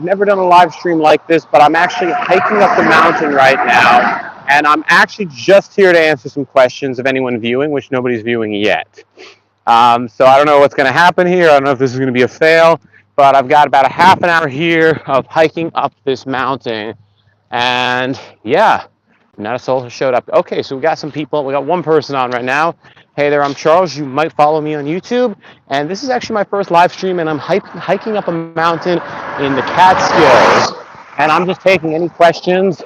never done a live stream like this, but I'm actually hiking up the mountain right now, and I'm actually just here to answer some questions of anyone viewing, which nobody's viewing yet. So I don't know what's going to happen here. I don't know if this is going to be a fail, but I've got about a half an hour here of hiking up this mountain, and yeah, not a soul has showed up. Okay, so we got some people. We got one person on right now. Hey there, I'm Charles. You might follow me on YouTube. And this is actually my first live stream, and I'm hiking up a mountain in the Catskills. And I'm just taking any questions,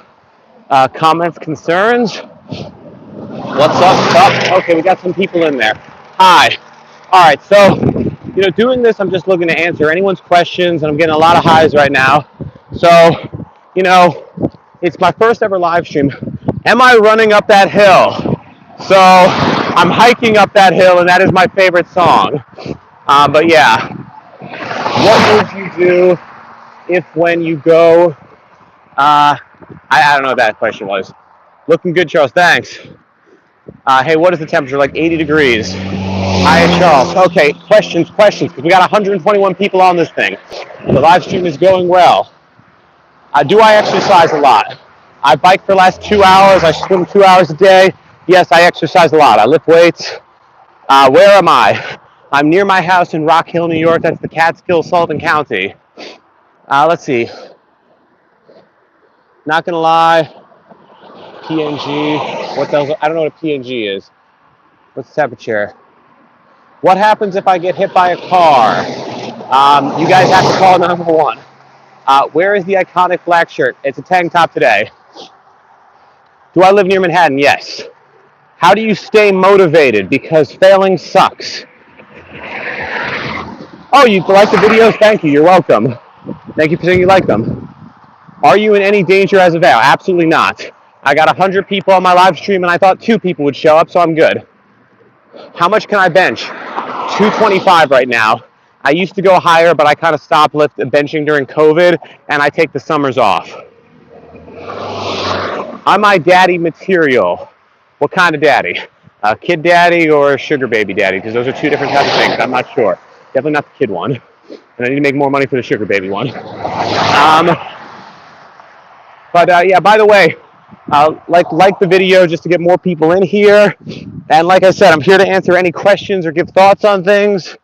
comments, concerns. What's up? Okay, we got some people in there. Hi. All right, so, doing this, I'm just looking to answer anyone's questions, and I'm getting a lot of highs right now. So, it's my first ever live stream. Am I running up that hill? So I'm hiking up that hill, and that is my favorite song. But yeah, what would you do if when you go, I don't know what that question was. Looking good, Charles, thanks. Hey, what is the temperature? Like 80 degrees. Hi, Charles. Okay, questions, because we got 121 people on this thing. The live stream is going well. Do I exercise a lot? I bike for the last 2 hours. I swim 2 hours a day. Yes, I exercise a lot. I lift weights. Where am I? I'm near my house in Rock Hill, New York. That's the Catskills, Sullivan County. Let's see. Not gonna lie. PNG. What the hell? I don't know what a PNG is. What's the temperature? What happens if I get hit by a car? You guys have to call 911. Where is the iconic black shirt? It's a tank top today. Do I live near Manhattan? Yes. How do you stay motivated? Because failing sucks. Oh, you like the videos? Thank you. You're welcome. Thank you for saying you like them. Are you in any danger as of now? Absolutely not. I got 100 people on my live stream, and I thought 2 people would show up, so I'm good. How much can I bench? 225 right now. I used to go higher, but I kind of stopped benching during COVID, and I take the summers off. Am I daddy material? What kind of daddy? Kid daddy or sugar baby daddy? Because those are 2 different types of things. I'm not sure. Definitely not the kid one. And I need to make more money for the sugar baby one. Yeah, by the way, like the video just to get more people in here. And like I said, I'm here to answer any questions or give thoughts on things.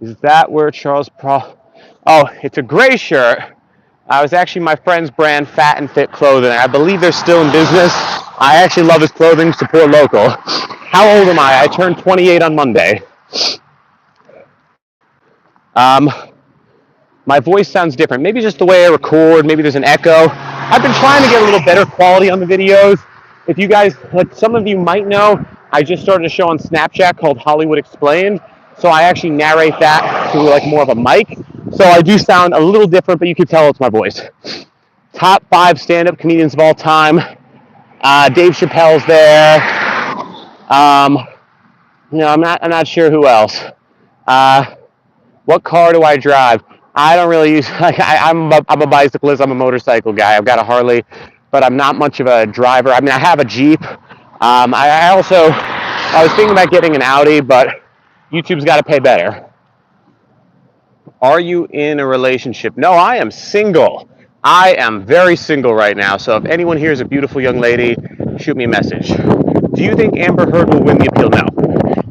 Is that where Charles Oh, it's a gray shirt. It was actually my friend's brand, Fat and Fit Clothing. I believe they're still in business. I actually love his clothing, support local. How old am I? I turned 28 on Monday. My voice sounds different. Maybe just the way I record, maybe there's an echo. I've been trying to get a little better quality on the videos. If you guys, like some of you might know, I just started a show on Snapchat called Hollywood Explained. So I actually narrate that through like more of a mic. So I do sound a little different, but you can tell it's my voice. Top 5 stand-up comedians of all time. Dave Chappelle's there. I'm not sure who else. What car do I drive? I don't really use. I'm a bicyclist. I'm a motorcycle guy. I've got a Harley, but I'm not much of a driver. I mean, I have a Jeep. I was thinking about getting an Audi, but YouTube's got to pay better. Are you in a relationship? No, I am single. I am very single right now. So if anyone here is a beautiful young lady, shoot me a message. Do you think Amber Heard will win the appeal? No,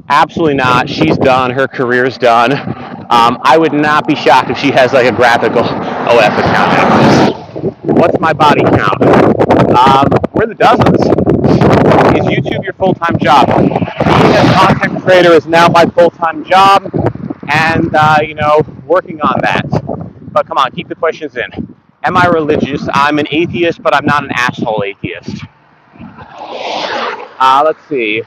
absolutely not. She's done. Her career's done. I would not be shocked if she has like a graphical OF account after this. What's my body count? We're in the dozens. Is YouTube your full-time job? Being a content creator is now my full-time job, and working on that. But come on, keep the questions in. Am I religious? I'm an atheist, but I'm not an asshole atheist. Let's see.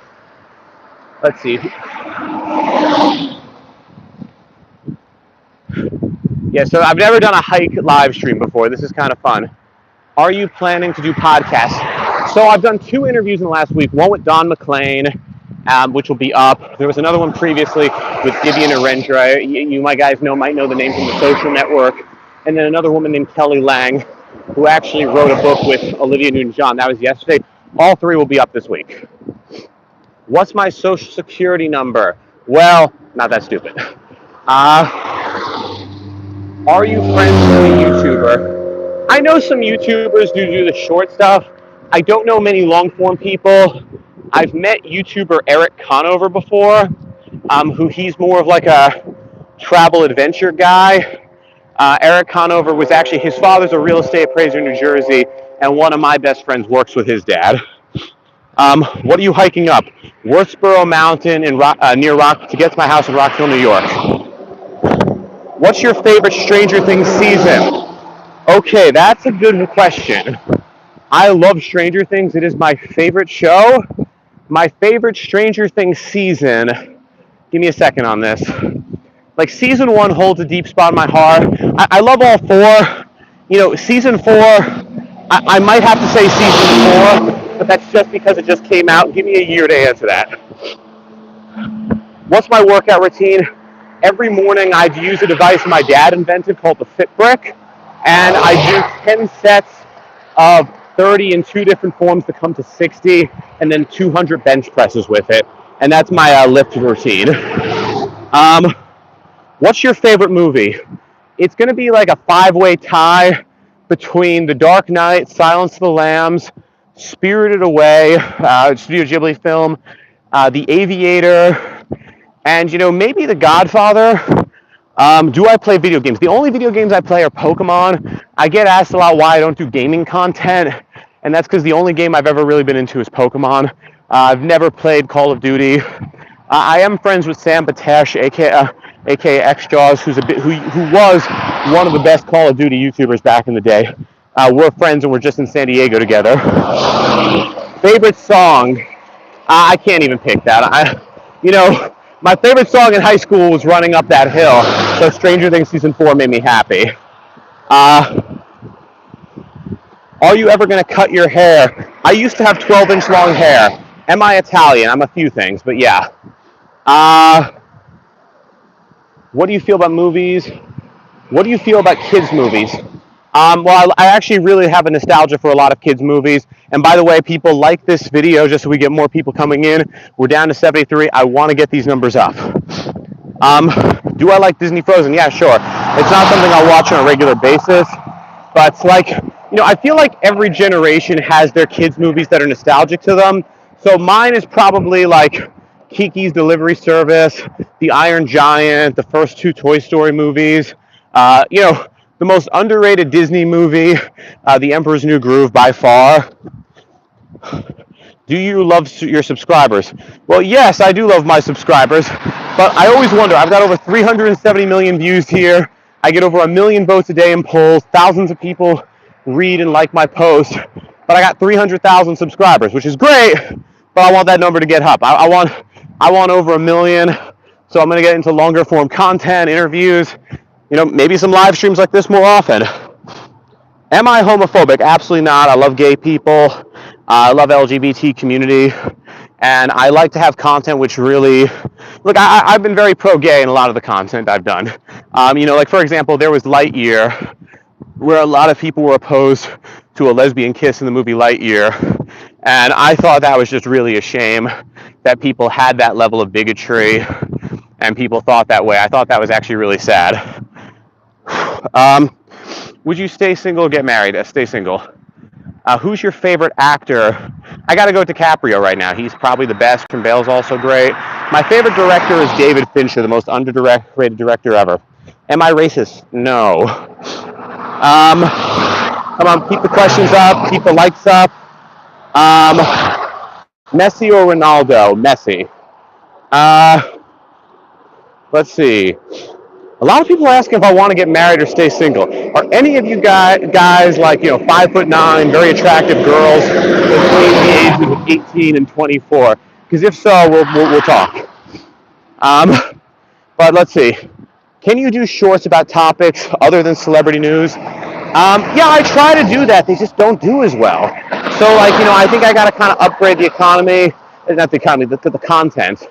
Yeah, so I've never done a hike live stream before. This is kind of fun. Are you planning to do podcasts? So I've done 2 interviews in the last week. One with Don McLean, which will be up. There was another one previously with Vivian Arendra. You guys might know the name from The Social Network. And then another woman named Kelly Lang, who actually wrote a book with Olivia Newton-John. That was yesterday. All 3 will be up this week. What's my social security number? Well, not that stupid. Uh, are you friends with a YouTuber? I know some YouTubers do the short stuff. I don't know many long form people. I've met YouTuber Eric Conover before, who he's more of like a travel adventure guy. Eric Conover was actually, his father's a real estate appraiser in New Jersey, and one of my best friends works with his dad. What are you hiking up? Worthsboro Mountain in near Rock to get to my house in Rock Hill, New York. What's your favorite Stranger Things season? Okay, that's a good question. I love Stranger Things. It is my favorite show. My favorite Stranger Things season. Give me a second on this. Like season 1 holds a deep spot in my heart. I love all 4. You know, season 4, I might have to say season 4, but that's just because it just came out. Give me a year to answer that. What's my workout routine? Every morning I use a device my dad invented called the Fit Brick, and I do 10 sets of 30 in 2 different forms to come to 60, and then 200 bench presses with it. And that's my lift routine. What's your favorite movie? It's going to be like a 5-way tie between The Dark Knight, Silence of the Lambs, Spirited Away, Studio Ghibli film, The Aviator, and, you know, maybe The Godfather. Do I play video games? The only video games I play are Pokemon. I get asked a lot why I don't do gaming content, and that's because the only game I've ever really been into is Pokemon. I've never played Call of Duty. I am friends with Sam Batesh, aka X-Jaws, who was one of the best Call of Duty YouTubers back in the day. We're friends and we're just in San Diego together. Favorite song? I can't even pick that. My favorite song in high school was Running Up That Hill, so Stranger Things Season 4 made me happy. Are you ever going to cut your hair? I used to have 12-inch long hair. Am I Italian? I'm a few things, but yeah. What do you feel about movies? What do you feel about kids' movies? Well, I actually really have a nostalgia for a lot of kids' movies. And by the way, people like this video just so we get more people coming in. We're down to 73. I want to get these numbers up. Do I like Disney Frozen? Yeah, sure. It's not something I'll watch on a regular basis. But it's like, you know, I feel like every generation has their kids' movies that are nostalgic to them. So mine is probably like Kiki's Delivery Service, The Iron Giant, the first 2 Toy Story movies. You know, the most underrated Disney movie, The Emperor's New Groove by far. Do you love your subscribers? Well, yes, I do love my subscribers, but I always wonder, I've got over 370 million views here. I get over 1 million votes a day in polls. Thousands of people read and like my posts, but I got 300,000 subscribers, which is great, but I want that number to get up. I want over 1 million, so I'm going to get into longer form content, interviews, you know, maybe some live streams like this more often. Am I homophobic? Absolutely not. I love gay people. I love LGBT community. And I like to have content which really... Look, I've been very pro-gay in a lot of the content I've done. You know, like, for example, there was Lightyear, where a lot of people were opposed to a lesbian kiss in the movie Lightyear. And I thought that was just really a shame that people had that level of bigotry and people thought that way. I thought that was actually really sad. Would you stay single or get married? Stay single. Who's your favorite actor? I got to go with DiCaprio right now. He's probably the best. Christian Bale's also great. My favorite director is David Fincher, the most underrated director ever. Am I racist? No. Come on, keep the questions up. Keep the likes up. Messi or Ronaldo? Messi. Let's see. A lot of people are asking if I want to get married or stay single. Are any of you guys like, you know, 5'9", very attractive girls between the ages of 18 and 24? Because if so, we'll talk. But let's see. Can you do shorts about topics other than celebrity news? Yeah, I try to do that. They just don't do as well. So, like, you know, I think I got to kind of upgrade the economy. Not the economy, the content.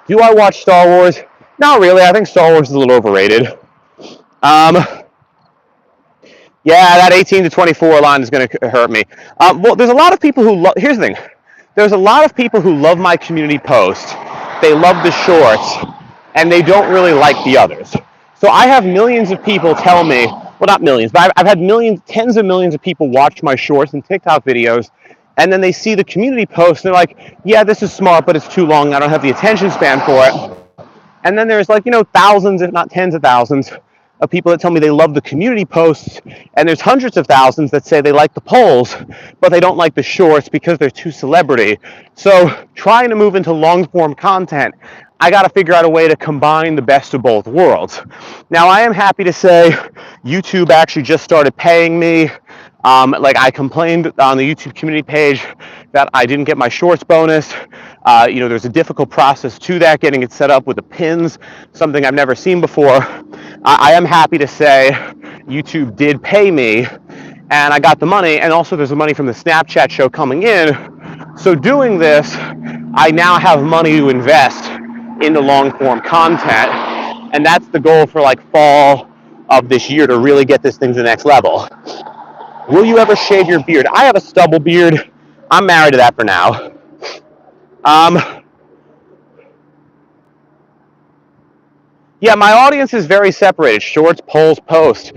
Do I watch Star Wars? Not really. I think Star Wars is a little overrated. Yeah, that 18 to 24 line is going to hurt me. Well, there's a lot of people who here's the thing. There's a lot of people who love my community post. They love the shorts. and they don't really like the others. So I have millions of people tell me, well, not millions, but I've had millions, tens of millions of people watch my shorts and TikTok videos, and then they see the community post, and they're like, yeah, this is smart, but it's too long, I don't have the attention span for it. And then there's like, thousands, if not tens of thousands, of people that tell me they love the community posts, and there's hundreds of thousands that say they like the polls, but they don't like the shorts because they're too celebrity. So trying to move into long form content, I got to figure out a way to combine the best of both worlds. Now, I am happy to say YouTube actually just started paying me. Like I complained on the YouTube community page that I didn't get my shorts bonus. There's a difficult process to that, getting it set up with the pins, something I've never seen before. I am happy to say YouTube did pay me, and I got the money, and also there's the money from the Snapchat show coming in. So doing this, I now have money to invest into long form content, and that's the goal for like fall of this year, to really get this thing to the next level. Will you ever shave your beard? I have a stubble beard. I'm married to that for now. Yeah, my audience is very separated. Shorts, polls, posts.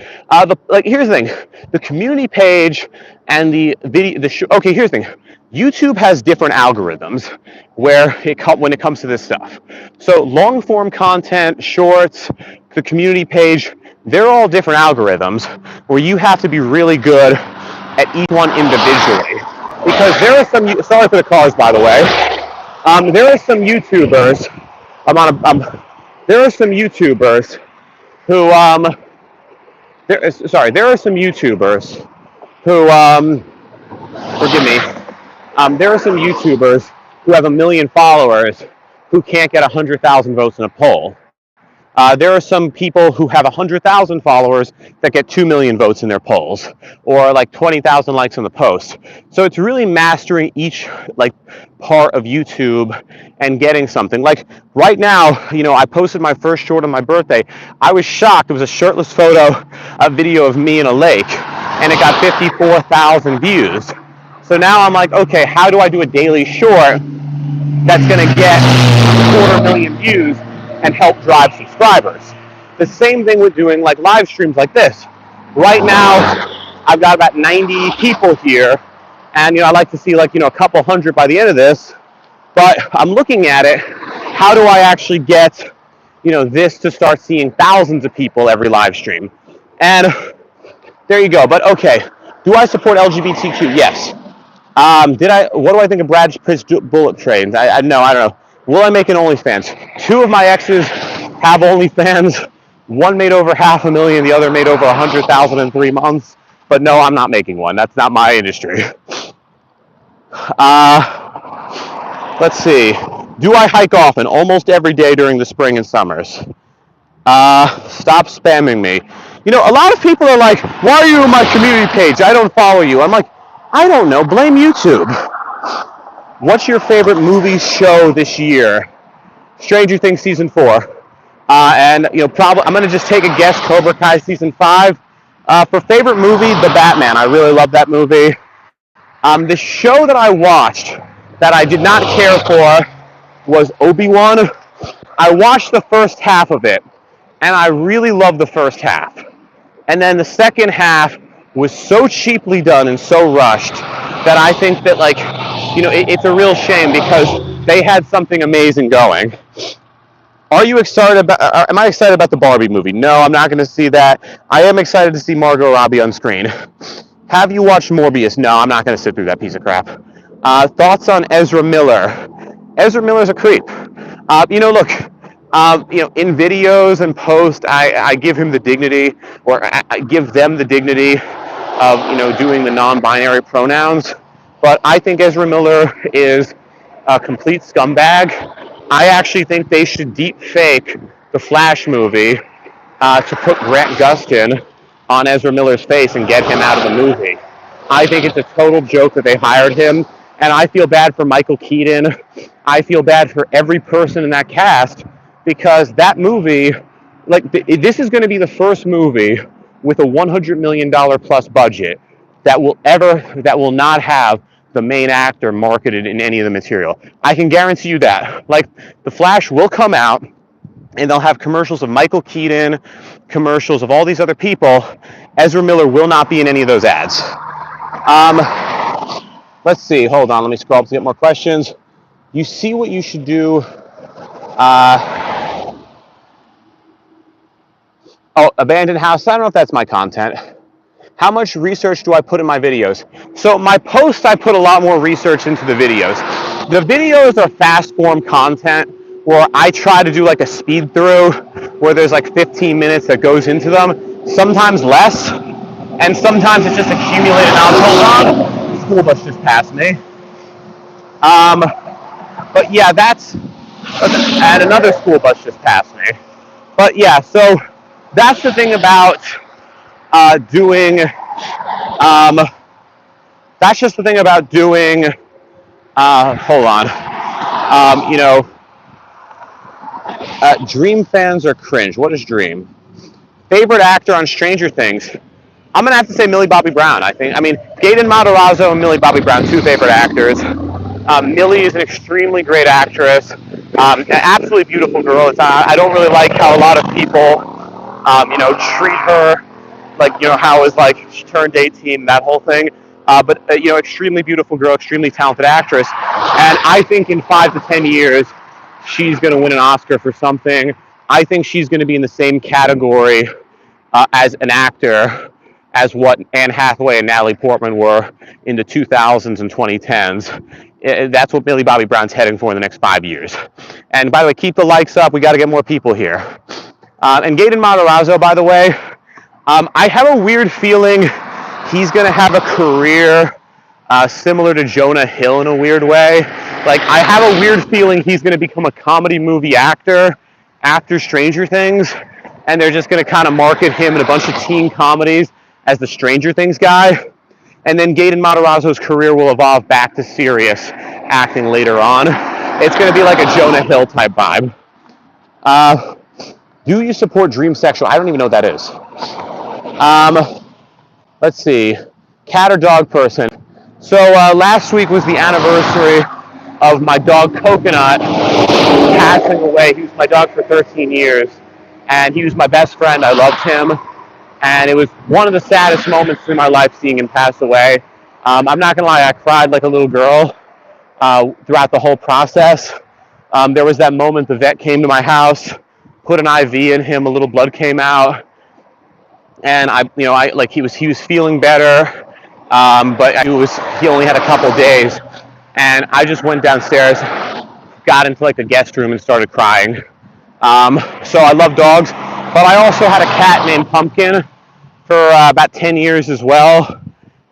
Here's the thing: the community page and the video. Okay, here's the thing: YouTube has different algorithms when it comes to this stuff. So long form content, shorts, the community page, they're all different algorithms where you have to be really good at each one individually. Because there are some. Sorry for the cars, by the way. There are some YouTubers. There are some YouTubers who there are some YouTubers who forgive me. There are some YouTubers who have 1 million followers who can't get 100,000 votes in a poll. There are some people who have 100,000 followers that get 2 million votes in their polls, or like 20,000 likes on the post. So it's really mastering each part of YouTube and getting something. Like right now, I posted my first short on my birthday. I was shocked. It was a shirtless a video of me in a lake, and it got 54,000 views. So now I'm like, okay, how do I do a daily short that's going to get 250,000 views and help drive subscribers? The same thing with doing like live streams like this. Right now, I've got about 90 people here, and I like to see a couple hundred by the end of this. But I'm looking at it. How do I actually get this to start seeing thousands of people every live stream? And there you go. But okay, do I support LGBTQ? Yes. What do I think of Brad Pitt's bullet trains? I don't know. Will I make an OnlyFans? 2 of my exes have OnlyFans. One made over 500,000, the other made over 100,000 in 3 months. But no, I'm not making one. That's not my industry. Let's see. Do I hike often? Almost every day during the spring and summers. Stop spamming me. A lot of people are like, why are you on my community page? I don't follow you. I'm like, I don't know. Blame YouTube. What's your favorite movie show this year? Stranger Things season 4. Probably I'm gonna just take a guess. Cobra Kai season 5. For favorite movie, The Batman. I really love that movie. The show that I watched that I did not care for was Obi-Wan. I watched the first half of it, and I really loved the first half. And then the second half was so cheaply done and so rushed that I think that it's a real shame, because they had something amazing going. Am I excited about the Barbie movie? No, I'm not going to see that. I am excited to see Margot Robbie on screen. Have you watched Morbius? No, I'm not going to sit through that piece of crap. Thoughts on Ezra Miller? Ezra Miller's a creep. Look, in videos and posts, I give him the dignity, or I give them the dignity of, doing the non-binary pronouns. But I think Ezra Miller is a complete scumbag. I actually think they should deep fake the Flash movie to put Grant Gustin on Ezra Miller's face and get him out of the movie. I think it's a total joke that they hired him, and I feel bad for Michael Keaton. I feel bad for every person in that cast, because that movie, this is going to be the first movie with a $100 million plus budget that will not have the main actor marketed in any of the material. I can guarantee you that. The Flash will come out, and they'll have commercials of Michael Keaton, commercials of all these other people. Ezra Miller will not be in any of those ads. Let's see, hold on, let me scroll up to get more questions. You see what you should do. Oh, abandoned house, I don't know if that's my content. How much research do I put in my videos? So my posts, I put a lot more research into the videos. The videos are fast form content where I try to do like a speed through where there's like 15 minutes that goes into them, sometimes less, and sometimes it's just accumulated knowledge. Hold on, the school bus just passed me. But yeah, and another school bus just passed me. But yeah, so that's the thing about doing, that's just the thing about doing, hold on, Dream fans are cringe. What is Dream? Favorite actor on Stranger Things? I'm going to have to say Millie Bobby Brown, I think. I mean, Gaten Matarazzo and Millie Bobby Brown, two favorite actors. Millie is an extremely great actress, an absolutely beautiful girl. I don't really like how a lot of people, treat her like, how is like she turned 18, that whole thing. But extremely beautiful girl, extremely talented actress. And I think in 5 to 10 years, she's going to win an Oscar for something. I think she's going to be in the same category as an actor as what Anne Hathaway and Natalie Portman were in the 2000s and 2010s. That's what Millie Bobby Brown's heading for in the next 5 years. And by the way, keep the likes up. We got to get more people here. And Gaten Matarazzo, by the way, I have a weird feeling he's going to have a career similar to Jonah Hill in a weird way. Like, I have a weird feeling he's going to become a comedy movie actor after Stranger Things, and they're just going to kind of market him in a bunch of teen comedies as the Stranger Things guy. And then Gaten Matarazzo's career will evolve back to serious acting later on. It's going to be like a Jonah Hill type vibe. Do you support Dream Sexual? I don't even know what that is. Let's see. Cat or dog person? So last week was the anniversary of my dog Coconut passing away. He was my dog for 13 years, and he was my best friend. I loved him, and it was one of the saddest moments in my life seeing him pass away. I'm not gonna lie, I cried like a little girl throughout the whole process. There was that moment the vet came to my house, put an IV in him, a little blood came out, and he was feeling better. But he only had a couple days, and I just went downstairs, got into like the guest room and started crying. So I love dogs, but I also had a cat named Pumpkin for about 10 years as well,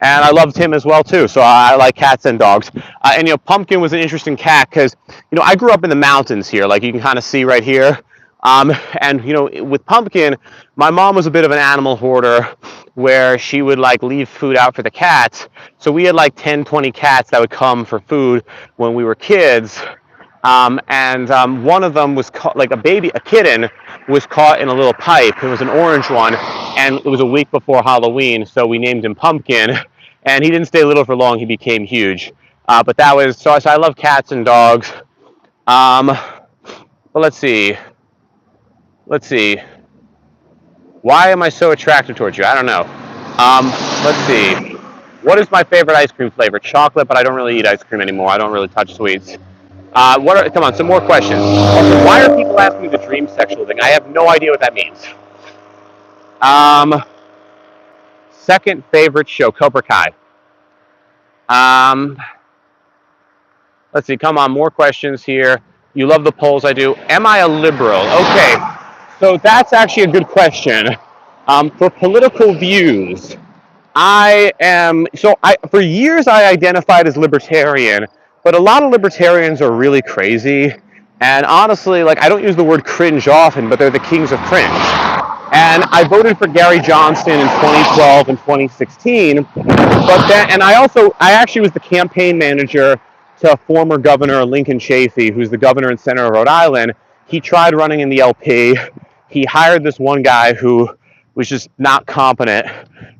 and I loved him as well too. So I like cats and dogs. And Pumpkin was an interesting cat because I grew up in the mountains here, like you can kind of see right here. And with Pumpkin, my mom was a bit of an animal hoarder where she would like leave food out for the cats. So we had like 10, 20 cats that would come for food when we were kids. And one of them was caught, like a kitten was caught in a little pipe. It was an orange one, and it was a week before Halloween. So we named him Pumpkin, and he didn't stay little for long. He became huge. But that was, so I love cats and dogs. But let's see. Why am I so attracted towards you? I don't know. Let's see. What is my favorite ice cream flavor? Chocolate, but I don't really eat ice cream anymore. I don't really touch sweets. Come on, some more questions. Also, why are people asking me the dream sexual thing? I have no idea what that means. Second favorite show, Cobra Kai. Let's see, come on, more questions here. You love the polls, I do. Am I a liberal? Okay. So that's actually a good question. For political views, for years I identified as libertarian, but a lot of libertarians are really crazy. And honestly, I don't use the word cringe often, but they're the kings of cringe. And I voted for Gary Johnson in 2012 and 2016. I actually was the campaign manager to former Governor Lincoln Chafee, who's the governor and senator of Rhode Island. He tried running in the LP. He hired this one guy who was just not competent,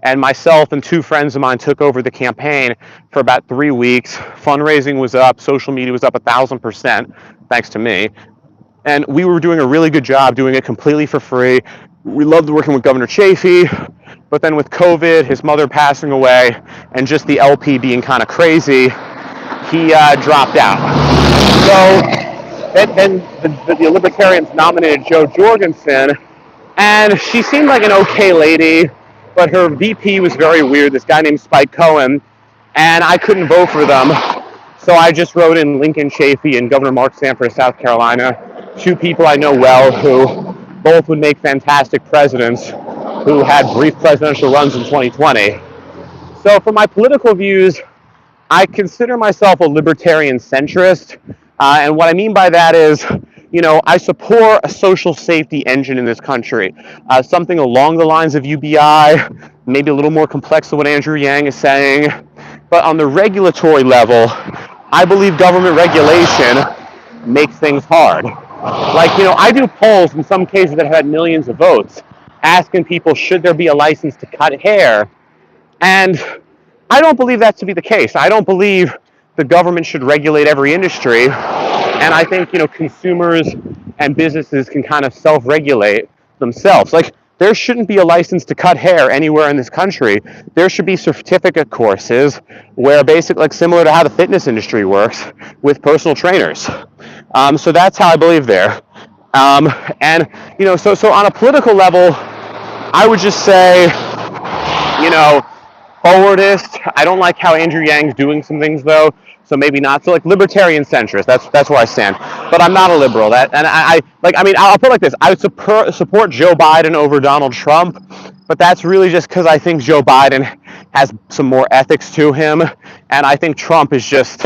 and myself and two friends of mine took over the campaign for about 3 weeks. Fundraising was up, social media was up 1,000%, thanks to me. And we were doing a really good job doing it completely for free. We loved working with Governor Chafee, but then with COVID, his mother passing away, and just the LP being kind of crazy, he dropped out. So then the Libertarians nominated Jo Jorgensen, and she seemed like an okay lady, but her VP was very weird, this guy named Spike Cohen, and I couldn't vote for them. So I just wrote in Lincoln Chafee and Governor Mark Sanford of South Carolina, two people I know well who both would make fantastic presidents who had brief presidential runs in 2020. So for my political views, I consider myself a libertarian centrist. And what I mean by that is, I support a social safety engine in this country. Something along the lines of UBI, maybe a little more complex than what Andrew Yang is saying. But on the regulatory level, I believe government regulation makes things hard. Like, I do polls in some cases that have had millions of votes, asking people, should there be a license to cut hair? And I don't believe that to be the case. I don't believe the government should regulate every industry. And I think, consumers and businesses can kind of self-regulate themselves. Like, there shouldn't be a license to cut hair anywhere in this country. There should be certificate courses where basically, like similar to how the fitness industry works with personal trainers. So that's how I believe there. And, so on a political level, I would just say, forwardist. I don't like how Andrew Yang's doing some things though, so maybe not. So like libertarian centrist. That's where I stand. But I'm not a liberal. I'll put it like this. I would support Joe Biden over Donald Trump, but that's really just because I think Joe Biden has some more ethics to him, and I think Trump is just,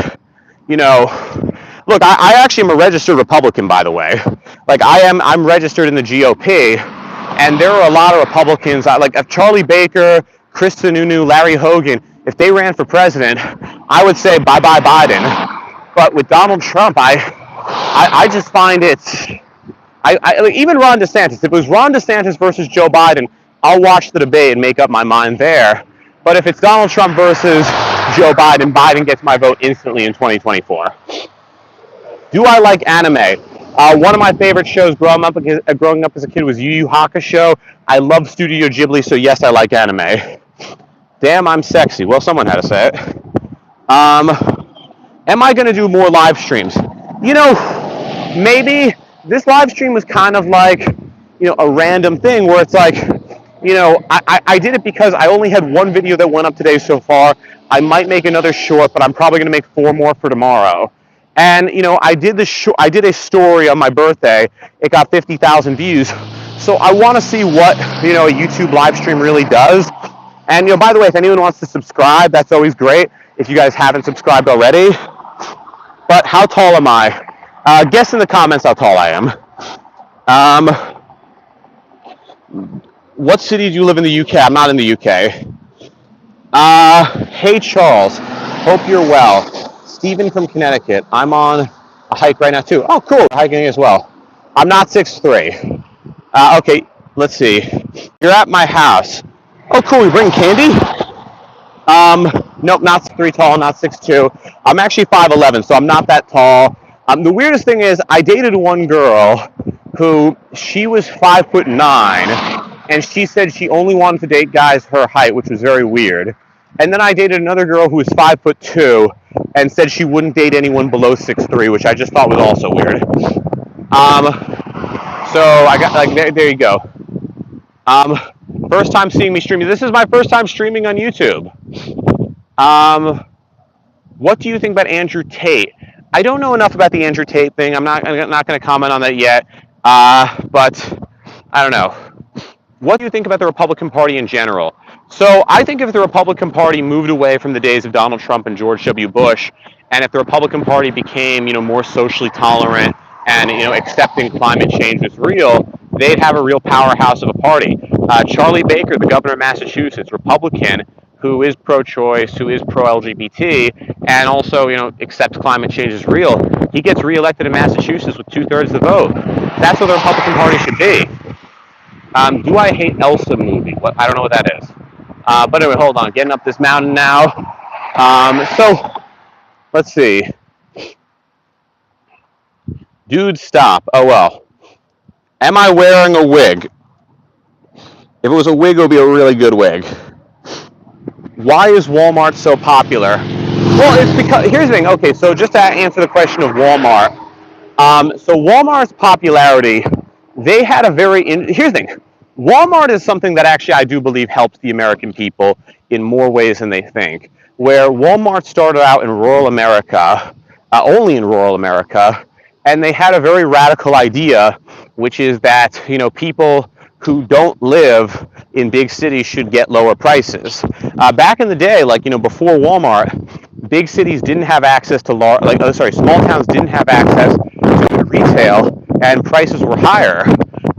Look, I actually am a registered Republican, by the way. Like I'm registered in the GOP, and there are a lot of Republicans. Like if Charlie Baker, Chris Sununu, Larry Hogan, if they ran for president, I would say bye-bye Biden. But with Donald Trump, I just find it's, like even Ron DeSantis, if it was Ron DeSantis versus Joe Biden, I'll watch the debate and make up my mind there. But if it's Donald Trump versus Joe Biden, Biden gets my vote instantly in 2024. Do I like anime? One of my favorite shows growing up as a kid was Yu Yu Hakusho. I love Studio Ghibli, so yes, I like anime. Damn, I'm sexy. Well, someone had to say it. Am I going to do more live streams? Maybe this live stream was kind of like, a random thing where it's like, I did it because I only had one video that went up today so far. I might make another short, but I'm probably going to make 4 more for tomorrow. And, I did a story on my birthday. It got 50,000 views. So I want to see what, a YouTube live stream really does. And, by the way, if anyone wants to subscribe, that's always great. If you guys haven't subscribed already. But how tall am I? Guess in the comments how tall I am. What city do you live in the UK? I'm not in the UK. Hey, Charles. Hope you're well. Stephen from Connecticut. I'm on a hike right now, too. Oh, cool. Hiking as well. I'm not 6'3". Okay, let's see. You're at my house. Oh, cool. You bring candy? Nope, not 6'3" tall, not 6'2". I'm actually 5'11", so I'm not that tall. The weirdest thing is I dated one girl who, she was 5'9", and she said she only wanted to date guys her height, which was very weird. And then I dated another girl who was 5'2", and said she wouldn't date anyone below 6'3", which I just thought was also weird. So I got, like, there you go. First time seeing me streaming. This is my first time streaming on YouTube. What do you think about Andrew Tate? I don't know enough about the Andrew Tate thing. I'm not going to comment on that yet. But I don't know. What do you think about the Republican Party in general? So I think if the Republican Party moved away from the days of Donald Trump and George W. Bush, and if the Republican Party became, more socially tolerant and, accepting climate change is real, they'd have a real powerhouse of a party. Charlie Baker, the governor of Massachusetts, Republican, who is pro-choice, who is pro-LGBT, and also, accepts climate change is real, he gets reelected in Massachusetts with 2/3 of the vote. That's what the Republican Party should be. Do I hate Elsa movie? I don't know what that is. But anyway, hold on. Getting up this mountain now. So, let's see. Dude, stop. Oh, well. Am I wearing a wig? If it was a wig, it would be a really good wig. Why is Walmart so popular? Well, it's because, here's the thing. Okay, so just to answer the question of Walmart. So Walmart's popularity, they had a very, here's the thing. Walmart is something that actually I do believe helps the American people in more ways than they think. Where Walmart started out in rural America, only in rural America, and they had a very radical idea, which is that, you know, people who don't live in big cities should get lower prices. Back in the day, like, you know, before Walmart, big cities didn't have access to small towns didn't have access to retail, and prices were higher.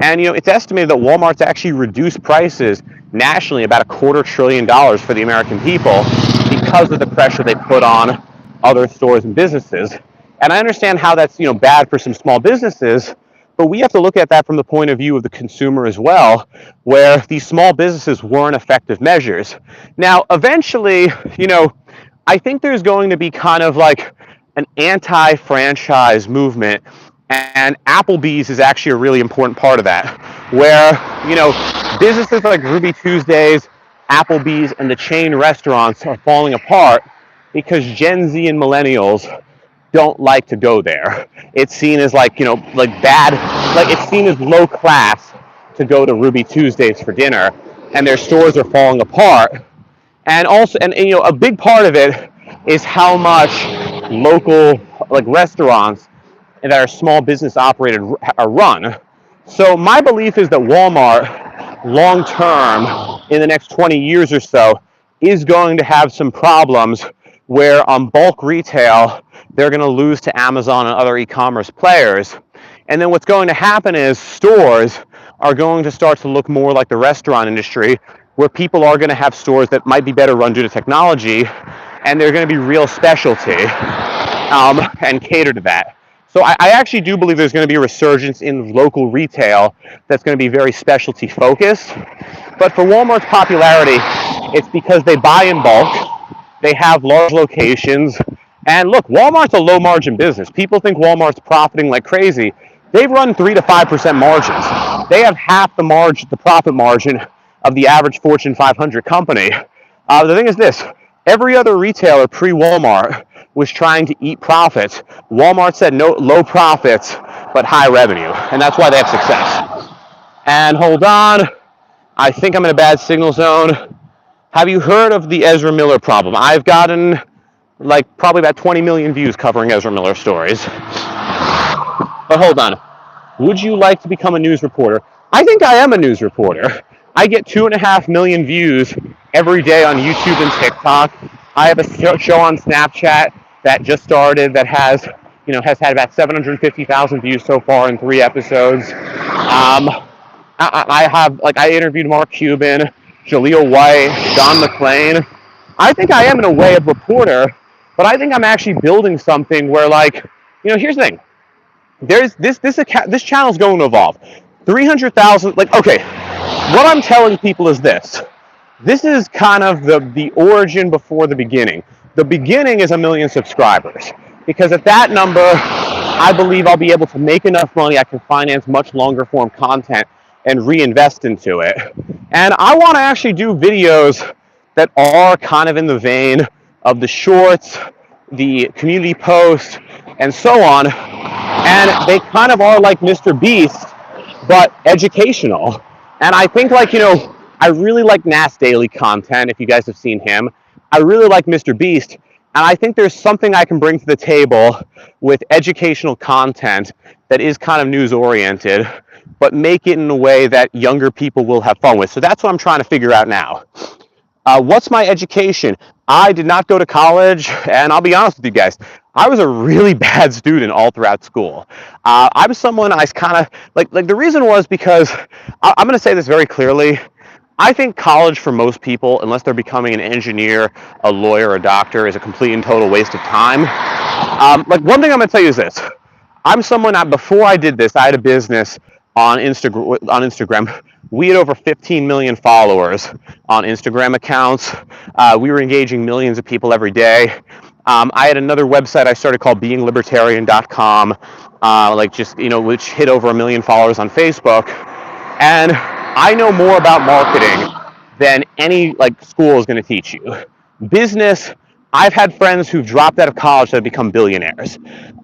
And, you know, it's estimated that Walmart's actually reduced prices nationally about $250 billion for the American people because of the pressure they put on other stores and businesses. And I understand how that's, you know, bad for some small businesses, but we have to look at that from the point of view of the consumer as well, where these small businesses weren't effective measures. Now, eventually, you know, I think there's going to be kind of like an anti-franchise movement, and Applebee's is actually a really important part of that, where, you know, businesses like Ruby Tuesdays, Applebee's, and the chain restaurants are falling apart because Gen Z and millennials don't like to go there. It's seen as like, you know, like bad, like it's seen as low class to go to Ruby Tuesdays for dinner, and their stores are falling apart. And also, and you know, a big part of it is how much local, like, restaurants that are small business operated are run. So my belief is that Walmart, long term, in the next 20 years or so, is going to have some problems where on bulk retail, they're going to lose to Amazon and other e-commerce players. And then what's going to happen is stores are going to start to look more like the restaurant industry, where people are going to have stores that might be better run due to technology, and they're going to be real specialty and cater to that. So I actually do believe there's going to be a resurgence in local retail that's going to be very specialty focused. But for Walmart's popularity, it's because they buy in bulk, they have large locations, and look, Walmart's a low margin business. People think Walmart's profiting like crazy. They've run 3 to 5% margins. They have half the margin, the profit margin of the average Fortune 500 company. The thing is this, every other retailer pre-Walmart was trying to eat profits. Walmart said no, low profits, but high revenue, and that's why they have success. And hold on, I think I'm in a bad signal zone. Have you heard of the Ezra Miller problem? I've gotten like probably about 20 million views covering Ezra Miller stories. But hold on, would you like to become a news reporter? I think I am a news reporter. I get 2.5 million views every day on YouTube and TikTok. I have a show on Snapchat that just started that has had about 750,000 views so far in 3 episodes. I interviewed Mark Cuban, Jaleel White, Don McClain. I think I am in a way a reporter, but I think I'm actually building something where, like, here's the thing. There's this channel's going to evolve. 300,000, like, okay, what I'm telling people is this. This is kind of the origin before the beginning. The beginning is 1 million subscribers, because at that number, I believe I'll be able to make enough money I can finance much longer form content and reinvest into it. And I want to actually do videos that are kind of in the vein of the shorts, the community posts, and so on. And they kind of are like Mr. Beast, but educational. And I think, like, I really like Nas Daily content, if you guys have seen him. I really like Mr. Beast. And I think there's something I can bring to the table with educational content that is kind of news-oriented, but make it in a way that younger people will have fun with. So that's what I'm trying to figure out now. What's my education? I did not go to college, and I'll be honest with you guys, I was a really bad student all throughout school. I was someone I kind of, like the reason was because, I'm going to say this very clearly, I think college for most people, unless they're becoming an engineer, a lawyer, a doctor, is a complete and total waste of time. Like, one thing I'm going to tell you is this. I'm someone, before I did this, I had a business on Instagram. We had over 15 million followers on Instagram accounts. We were engaging millions of people every day. I had another website I started called beinglibertarian.com, like just, which hit over 1 million followers on Facebook. And I know more about marketing than any school is going to teach you. Business, I've had friends who've dropped out of college that have become billionaires.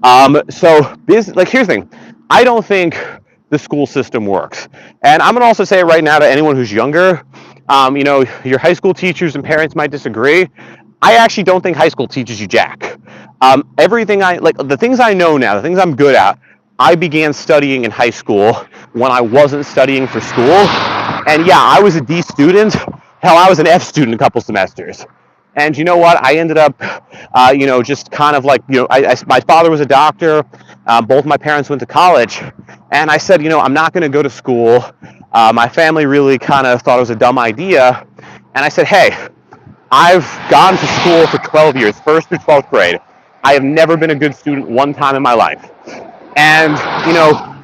Here's the thing. I don't think the school system works. And I'm going to also say it right now to anyone who's younger. Your high school teachers and parents might disagree. I actually don't think high school teaches you jack. The things I know now, the things I'm good at, I began studying in high school when I wasn't studying for school. And yeah, I was a D student. Hell, I was an F student a couple semesters. And you know what? I ended up, just kind of my father was a doctor. Both my parents went to college. And I said, I'm not going to go to school. My family really kind of thought it was a dumb idea. And I said, hey, I've gone to school for 12 years, 1st through 12th grade. I have never been a good student one time in my life. And,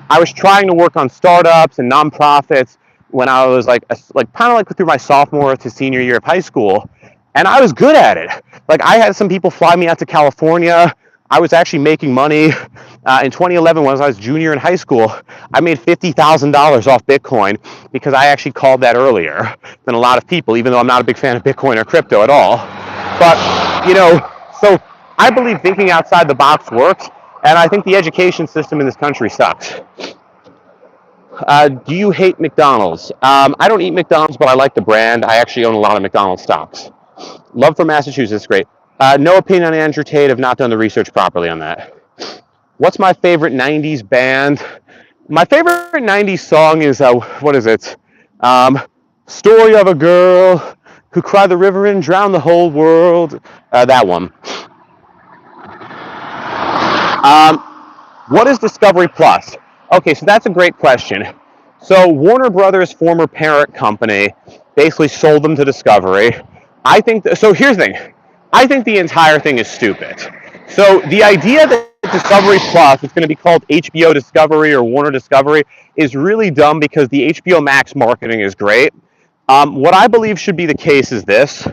I was trying to work on startups and nonprofits when I was through my sophomore to senior year of high school. And I was good at it. I had some people fly me out to California. I was actually making money. In 2011, when I was junior in high school, I made $50,000 off Bitcoin because I actually called that earlier than a lot of people, even though I'm not a big fan of Bitcoin or crypto at all. But, so I believe thinking outside the box works, and I think the education system in this country sucks. Do you hate McDonald's? I don't eat McDonald's, but I like the brand. I actually own a lot of McDonald's stocks. Love from Massachusetts, great. No opinion on Andrew Tate. Have not done the research properly on that. What's my favorite 90s band? My favorite 90s song is, what is it? Story of a Girl Who Cried the River and Drowned the Whole World. That one. What is Discovery Plus? Okay, so that's a great question. So Warner Brothers' former parent company basically sold them to Discovery. So here's the thing. I think the entire thing is stupid. So the idea that Discovery Plus is going to be called HBO Discovery or Warner Discovery is really dumb because the HBO Max marketing is great. What I believe should be the case is this.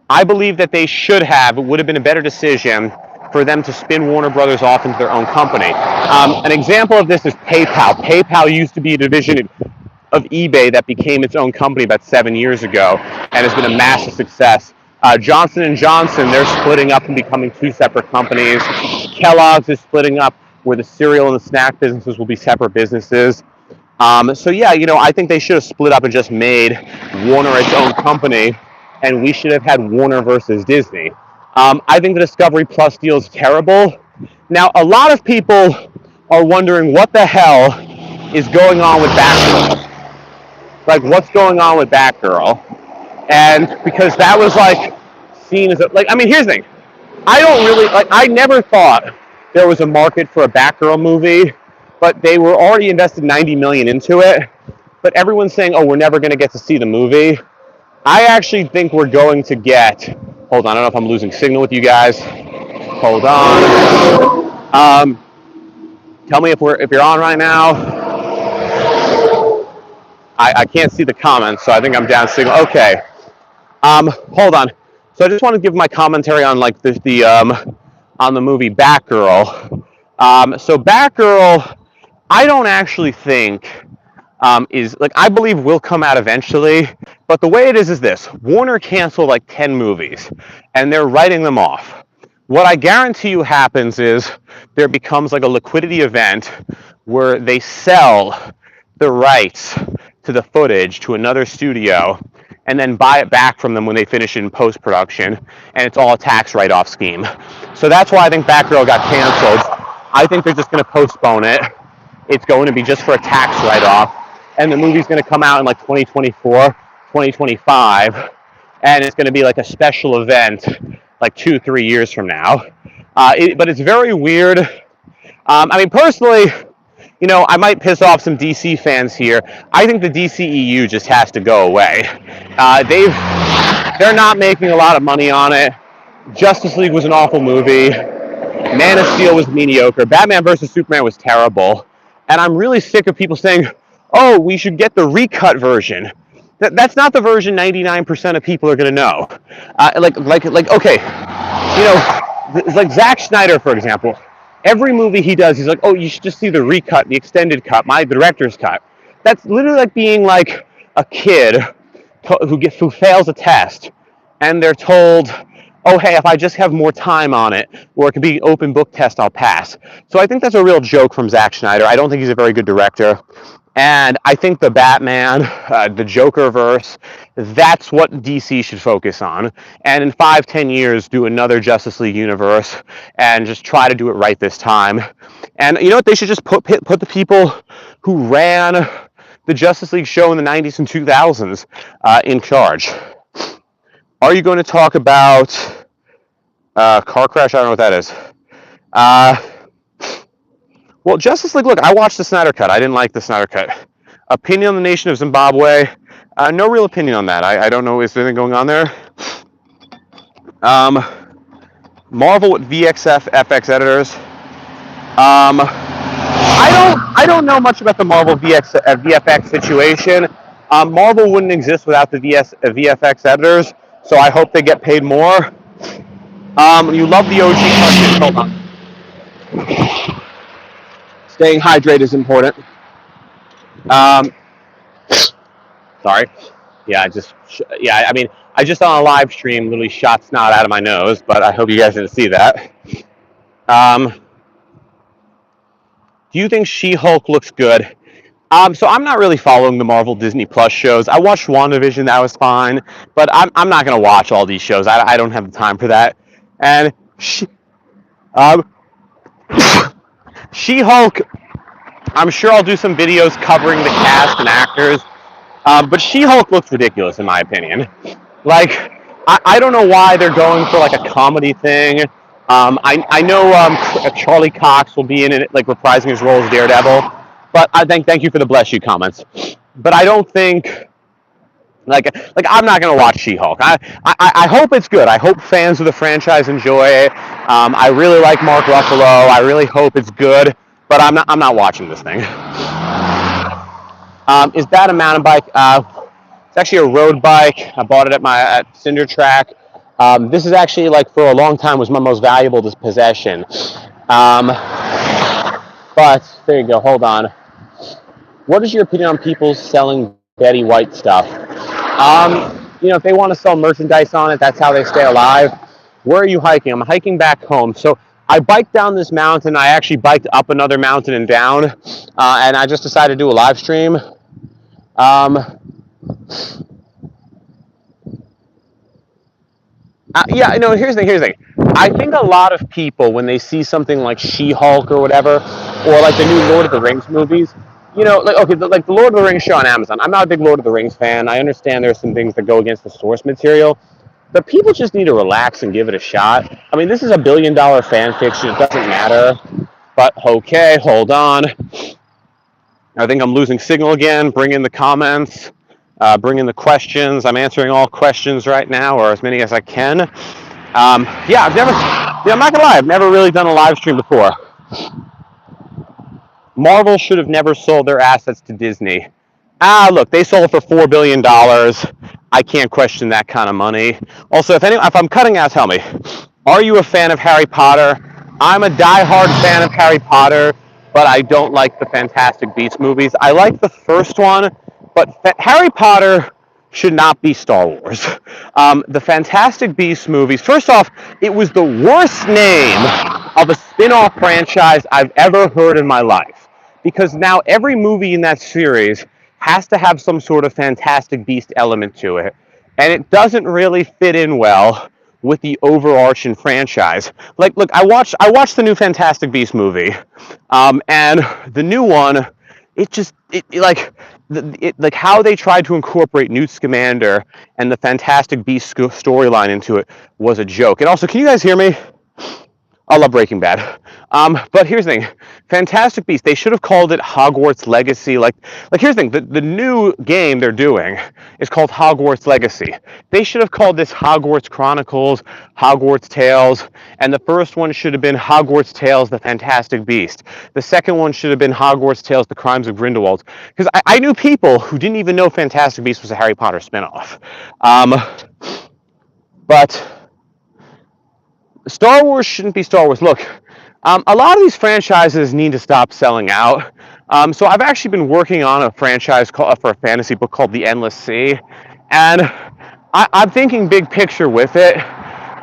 I believe that it would have been a better decision for them to spin Warner Brothers off into their own company. An example of this is PayPal. PayPal used to be a division of eBay that became its own company about 7 years ago and has been a massive success. Johnson & Johnson, they're splitting up and becoming two separate companies. Kellogg's is splitting up where the cereal and the snack businesses will be separate businesses. I think they should have split up and just made Warner its own company, and we should have had Warner versus Disney. I think the Discovery Plus deal is terrible. Now, a lot of people are wondering what the hell is going on with Batgirl. What's going on with Batgirl? And because that was seen as here's the thing. I never thought there was a market for a Batgirl movie, but they were already invested $90 million into it. But everyone's saying, oh, we're never going to get to see the movie. I actually think we're going to get, hold on, I don't know if I'm losing signal with you guys. Hold on. Tell me if you're on right now. I can't see the comments, so I think I'm down signal. Okay. Hold on. So I just want to give my commentary on on the movie Batgirl. So Batgirl, I don't actually think I believe will come out eventually, but the way it is this. Warner canceled 10 movies, and they're writing them off. What I guarantee you happens is there becomes a liquidity event where they sell the rights to the footage to another studio and then buy it back from them when they finish it in post-production, and it's all a tax write-off scheme. So that's why I think Batgirl got canceled. I think they're just going to postpone it. It's going to be just for a tax write-off, and the movie's going to come out in 2024, 2025, and it's going to be a special event 2-3 years from now. But it's very weird. Personally, I might piss off some DC fans here. I think the DCEU just has to go away. They're not making a lot of money on it. Justice League was an awful movie. Man of Steel was mediocre. Batman vs. Superman was terrible. And I'm really sick of people saying, oh, we should get the recut version. That's not the version 99% of people are going to know. Okay, it's like Zack Snyder, for example. Every movie he does, he's like, oh, you should just see the recut, the extended cut, my director's cut. That's literally like being like a kid who fails a test, and they're told, oh, hey, if I just have more time on it, or it could be an open book test, I'll pass. So I think that's a real joke from Zack Snyder. I don't think he's a very good director. And I think the Batman, the Joker verse, that's what DC should focus on. And in 5-10 years, do another Justice League universe and just try to do it right this time. And you know what? They should just put the people who ran the Justice League show in the 90s and 2000s in charge. Are you going to talk about car crash? I don't know what that is. Well, Justice League, look, I watched the Snyder Cut. I didn't like the Snyder Cut. Opinion on the nation of Zimbabwe? No real opinion on that. I don't know. Is there anything going on there? Marvel with VXF FX editors. I don't know much about the Marvel VFX situation. Marvel wouldn't exist without the VFX editors, so I hope they get paid more. You love the OG cartoon. Hold on. Staying hydrated is important. Sorry. Yeah, I mean, I just on a live stream literally shot snot out of my nose, but I hope you guys didn't see that. Do you think She-Hulk looks good? So I'm not really following the Marvel Disney Plus shows. I watched WandaVision, that was fine, but I'm not going to watch all these shows. I don't have the time for that. And She-Hulk, I'm sure I'll do some videos covering the cast and actors, but She-Hulk looks ridiculous in my opinion. Like, I don't know why they're going for like a comedy thing. I know Charlie Cox will be in it, like reprising his role as Daredevil. But I thank you for the bless you comments. But I don't think like I'm not gonna watch She-Hulk. I hope it's good. I hope fans of the franchise enjoy it. I really like Mark Ruffalo. I really hope it's good. But I'm not watching this thing. Is that a mountain bike? It's actually a road bike. I bought it at Cinder Track. This is actually like for a long time was my most valuable possession. But there you go. Hold on. What is your opinion on people selling Betty White stuff? You know, if they want to sell merchandise on it, that's how they stay alive. Where are you hiking? I'm hiking back home. So I biked down this mountain. I actually biked up another mountain and down. And I just decided to do a live stream. Yeah, no, here's the thing. I think a lot of people, when they see something like She-Hulk or whatever, or like the new Lord of the Rings movies, you know, like, okay, like the Lord of the Rings show on Amazon. I'm not a big Lord of the Rings fan. I understand there's some things that go against the source material, but people just need to relax and give it a shot. I mean, this is $1 billion fan fiction. It doesn't matter. But, okay, hold on. I think I'm losing signal again. Bring in the comments. Bring in the questions. I'm answering all questions right now, or as many as I can. Yeah, I'm not gonna lie, I've never really done a live stream before. Marvel should have never sold their assets to Disney. Look, they sold for $4 billion. I can't question that kind of money. Also, if I'm cutting out, tell me. Are you a fan of Harry Potter? I'm a diehard fan of Harry Potter, but I don't like the Fantastic Beasts movies. I like the first one, but Harry Potter should not be Star Wars. The Fantastic Beasts movies, first off, it was the worst name of a spin-off franchise I've ever heard in my life. Because now every movie in that series has to have some sort of Fantastic Beast element to it. And it doesn't really fit in well with the overarching franchise. Like, look, I watched the new Fantastic Beast movie. And the new one, like how they tried to incorporate Newt Scamander and the Fantastic Beast storyline into it was a joke. And also, can you guys hear me? I love Breaking Bad. But here's the thing. Fantastic Beasts, they should have called it Hogwarts Legacy. Like here's the thing. The new game they're doing is called Hogwarts Legacy. They should have called this Hogwarts Chronicles, Hogwarts Tales, and the first one should have been Hogwarts Tales, The Fantastic Beast. The second one should have been Hogwarts Tales, The Crimes of Grindelwald. Because I knew people who didn't even know Fantastic Beasts was a Harry Potter spinoff. But Star Wars shouldn't be Star Wars. Look, a lot of these franchises need to stop selling out. So I've actually been working on a franchise for a fantasy book called The Endless Sea, and I'm thinking big picture with it.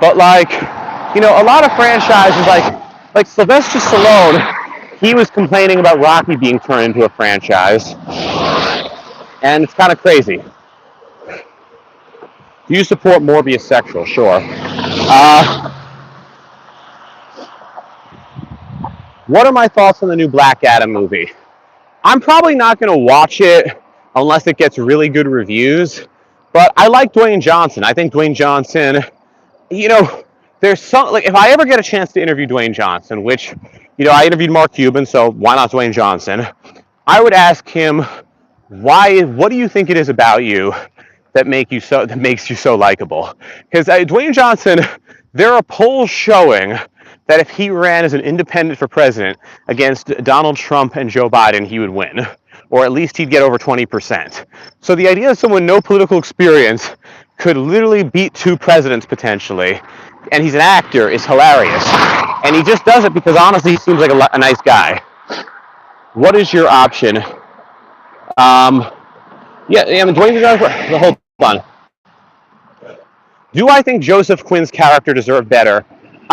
But like, a lot of franchises like Sylvester Stallone, he was complaining about Rocky being turned into a franchise, and it's kind of crazy. Do you support Morbius sexual? Sure. What are my thoughts on the new Black Adam movie? I'm probably not going to watch it unless it gets really good reviews, but I like Dwayne Johnson. I think Dwayne Johnson, there's some, like, if I ever get a chance to interview Dwayne Johnson, which, I interviewed Mark Cuban, so why not Dwayne Johnson? I would ask him, what do you think it is about you that makes you so likable? Because Dwayne Johnson, there are polls showing that if he ran as an independent for president against Donald Trump and Joe Biden, he would win, or at least he'd get over 20%. So the idea that someone no political experience could literally beat two presidents potentially, and he's an actor, is hilarious. And he just does it because honestly he seems like a nice guy. What is your option? Dwayne Johnson, hold on. Do I think Joseph Quinn's character deserved better?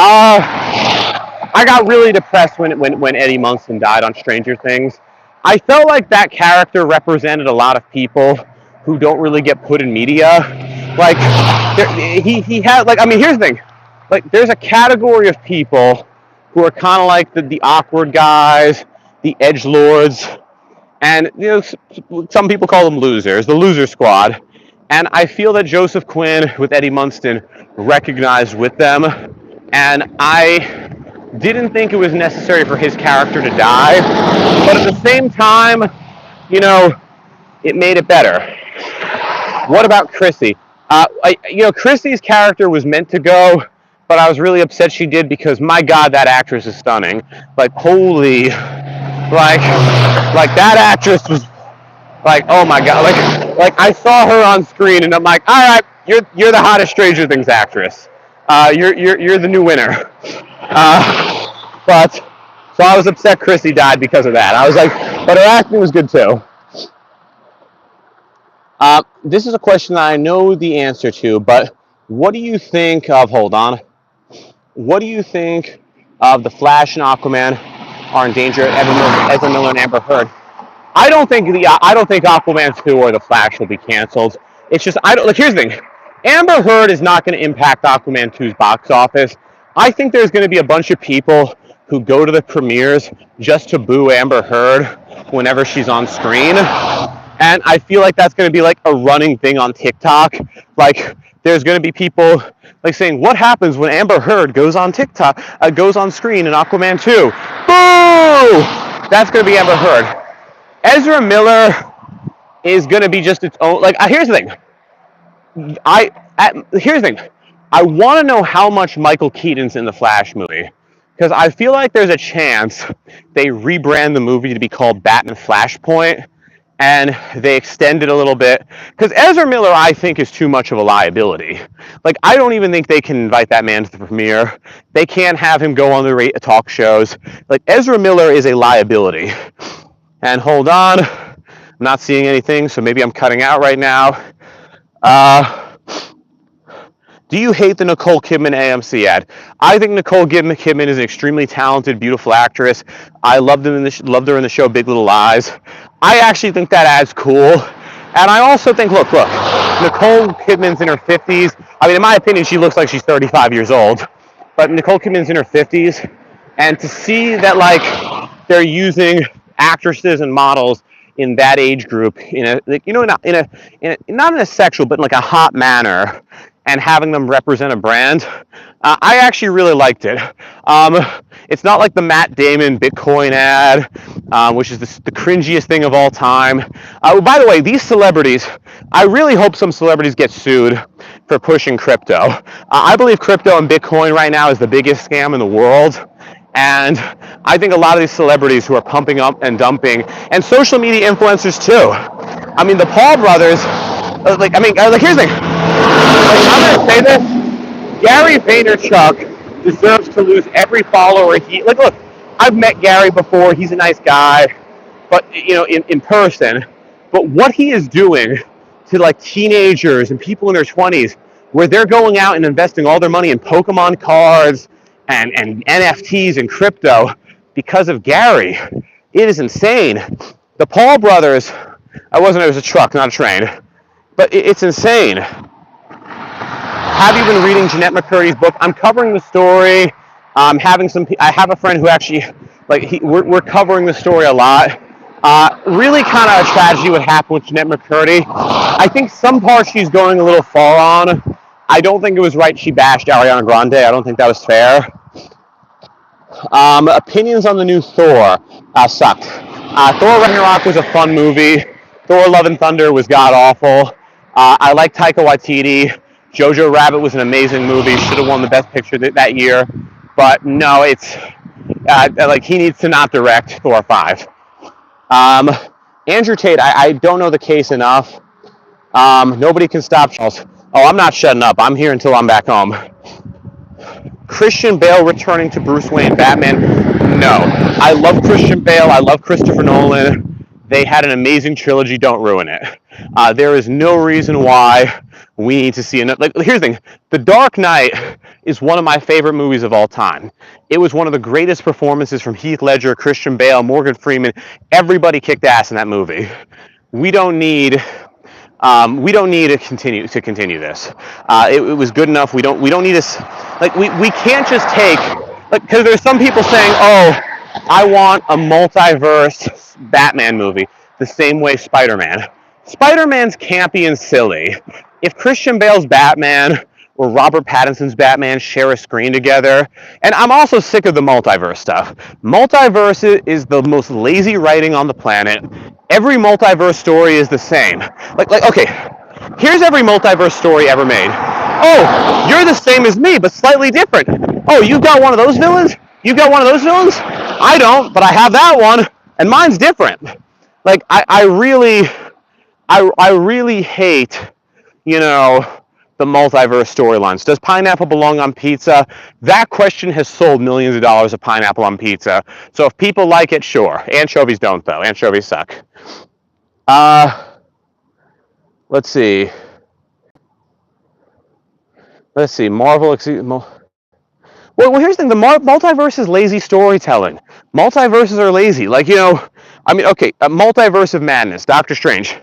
I got really depressed when Eddie Munson died on Stranger Things. I felt like that character represented a lot of people who don't really get put in media. Like, he had, like, I mean, here's the thing. Like, there's a category of people who are kind of like the awkward guys, the edgelords, and, some people call them losers, the loser squad. And I feel that Joseph Quinn with Eddie Munson recognized with them. And I didn't think it was necessary for his character to die. But at the same time, it made it better. What about Chrissy? Chrissy's character was meant to go, but I was really upset she did because, my God, that actress is stunning. Like, holy, like that actress was, like, oh my God, like I saw her on screen and I'm like, all right, you're the hottest Stranger Things actress. You're the new winner. But so I was upset Chrissy died because of that. I was like, but her acting was good too. This is a question that I know the answer to, but what do you think of? Hold on. What do you think of the Flash and Aquaman are in danger of Ezra Miller and Amber Heard? I don't think Aquaman 2 or the Flash will be canceled. It's just here's the thing. Amber Heard is not going to impact Aquaman 2's box office. I think there's going to be a bunch of people who go to the premieres just to boo Amber Heard whenever she's on screen. And I feel like that's going to be like a running thing on TikTok. Like, there's going to be people like saying, what happens when Amber Heard goes on TikTok, goes on screen in Aquaman 2? Boo! That's going to be Amber Heard. Ezra Miller is going to be just its own, like, here's the thing. Here's the thing. I want to know how much Michael Keaton's in the Flash movie. Because I feel like there's a chance they rebrand the movie to be called Batman Flashpoint. And they extend it a little bit. Because Ezra Miller, I think, is too much of a liability. Like, I don't even think they can invite that man to the premiere. They can't have him go on the talk shows. Like, Ezra Miller is a liability. And hold on. I'm not seeing anything, so maybe I'm cutting out right now. Do you hate the Nicole Kidman AMC ad? I think Nicole Kidman is an extremely talented, beautiful actress. I loved her in the show Big Little Lies. I actually think that ad's cool. And I also think, look, Nicole Kidman's in her 50s. I mean, in my opinion, she looks like she's 35 years old. But Nicole Kidman's in her 50s. And to see that, like, they're using actresses and models in that age group, not in a sexual, but in like a hot manner, and having them represent a brand, I actually really liked it. It's not like the Matt Damon Bitcoin ad, which is the cringiest thing of all time. By the way, these celebrities, I really hope some celebrities get sued for pushing crypto. I believe crypto and Bitcoin right now is the biggest scam in the world. And I think a lot of these celebrities who are pumping up and dumping, and social media influencers too. I mean, the Paul brothers, here's the thing. I'm going to say this. Gary Vaynerchuk deserves to lose every follower. Look, I've met Gary before. He's a nice guy, but in person. But what he is doing to like teenagers and people in their 20s, where they're going out and investing all their money in Pokemon cards and NFTs and crypto because of Gary, it is insane. The Paul brothers, it was a truck, not a train, but it's insane. Have you been reading Jeanette McCurdy's book? I'm covering the story. I have a friend who actually, we're covering the story a lot. Really kind of a tragedy what happened with Jeanette McCurdy. I think some parts she's going a little far on. I don't think it was right she bashed Ariana Grande. I don't think that was fair. Opinions on the new Thor sucked. Thor Ragnarok was a fun movie. Thor Love and Thunder was god-awful. I like Taika Waititi. Jojo Rabbit was an amazing movie. Should have won the Best Picture that year. But no, it's he needs to not direct Thor 5. Andrew Tate, I don't know the case enough. Nobody can stop Charles. Oh, I'm not shutting up. I'm here until I'm back home. Christian Bale returning to Bruce Wayne Batman? No. I love Christian Bale. I love Christopher Nolan. They had an amazing trilogy. Don't ruin it. There is no reason why we need to see another. Here's the thing. The Dark Knight is one of my favorite movies of all time. It was one of the greatest performances from Heath Ledger, Christian Bale, Morgan Freeman. Everybody kicked ass in that movie. We don't need to continue this. It was good enough. We don't need this. We can't just take, because there's some people saying, oh, I want a multiverse Batman movie the same way Spider-Man. Spider-Man's campy and silly. If Christian Bale's Batman or Robert Pattinson's Batman share a screen together, and I'm also sick of the multiverse stuff. Multiverse is the most lazy writing on the planet. Every multiverse story is the same. Okay, here's every multiverse story ever made. Oh, you're the same as me, but slightly different. Oh, you've got one of those villains? You've got one of those villains? I don't, but I have that one, and mine's different. I really hate, the multiverse storylines. Does pineapple belong on pizza? That question has sold millions of dollars of pineapple on pizza. So if people like it, sure. Anchovies don't, though. Anchovies suck. Let's see. Marvel. Well, here's the thing. The multiverse is lazy storytelling. Multiverses are lazy. Okay, a multiverse of madness. Doctor Strange.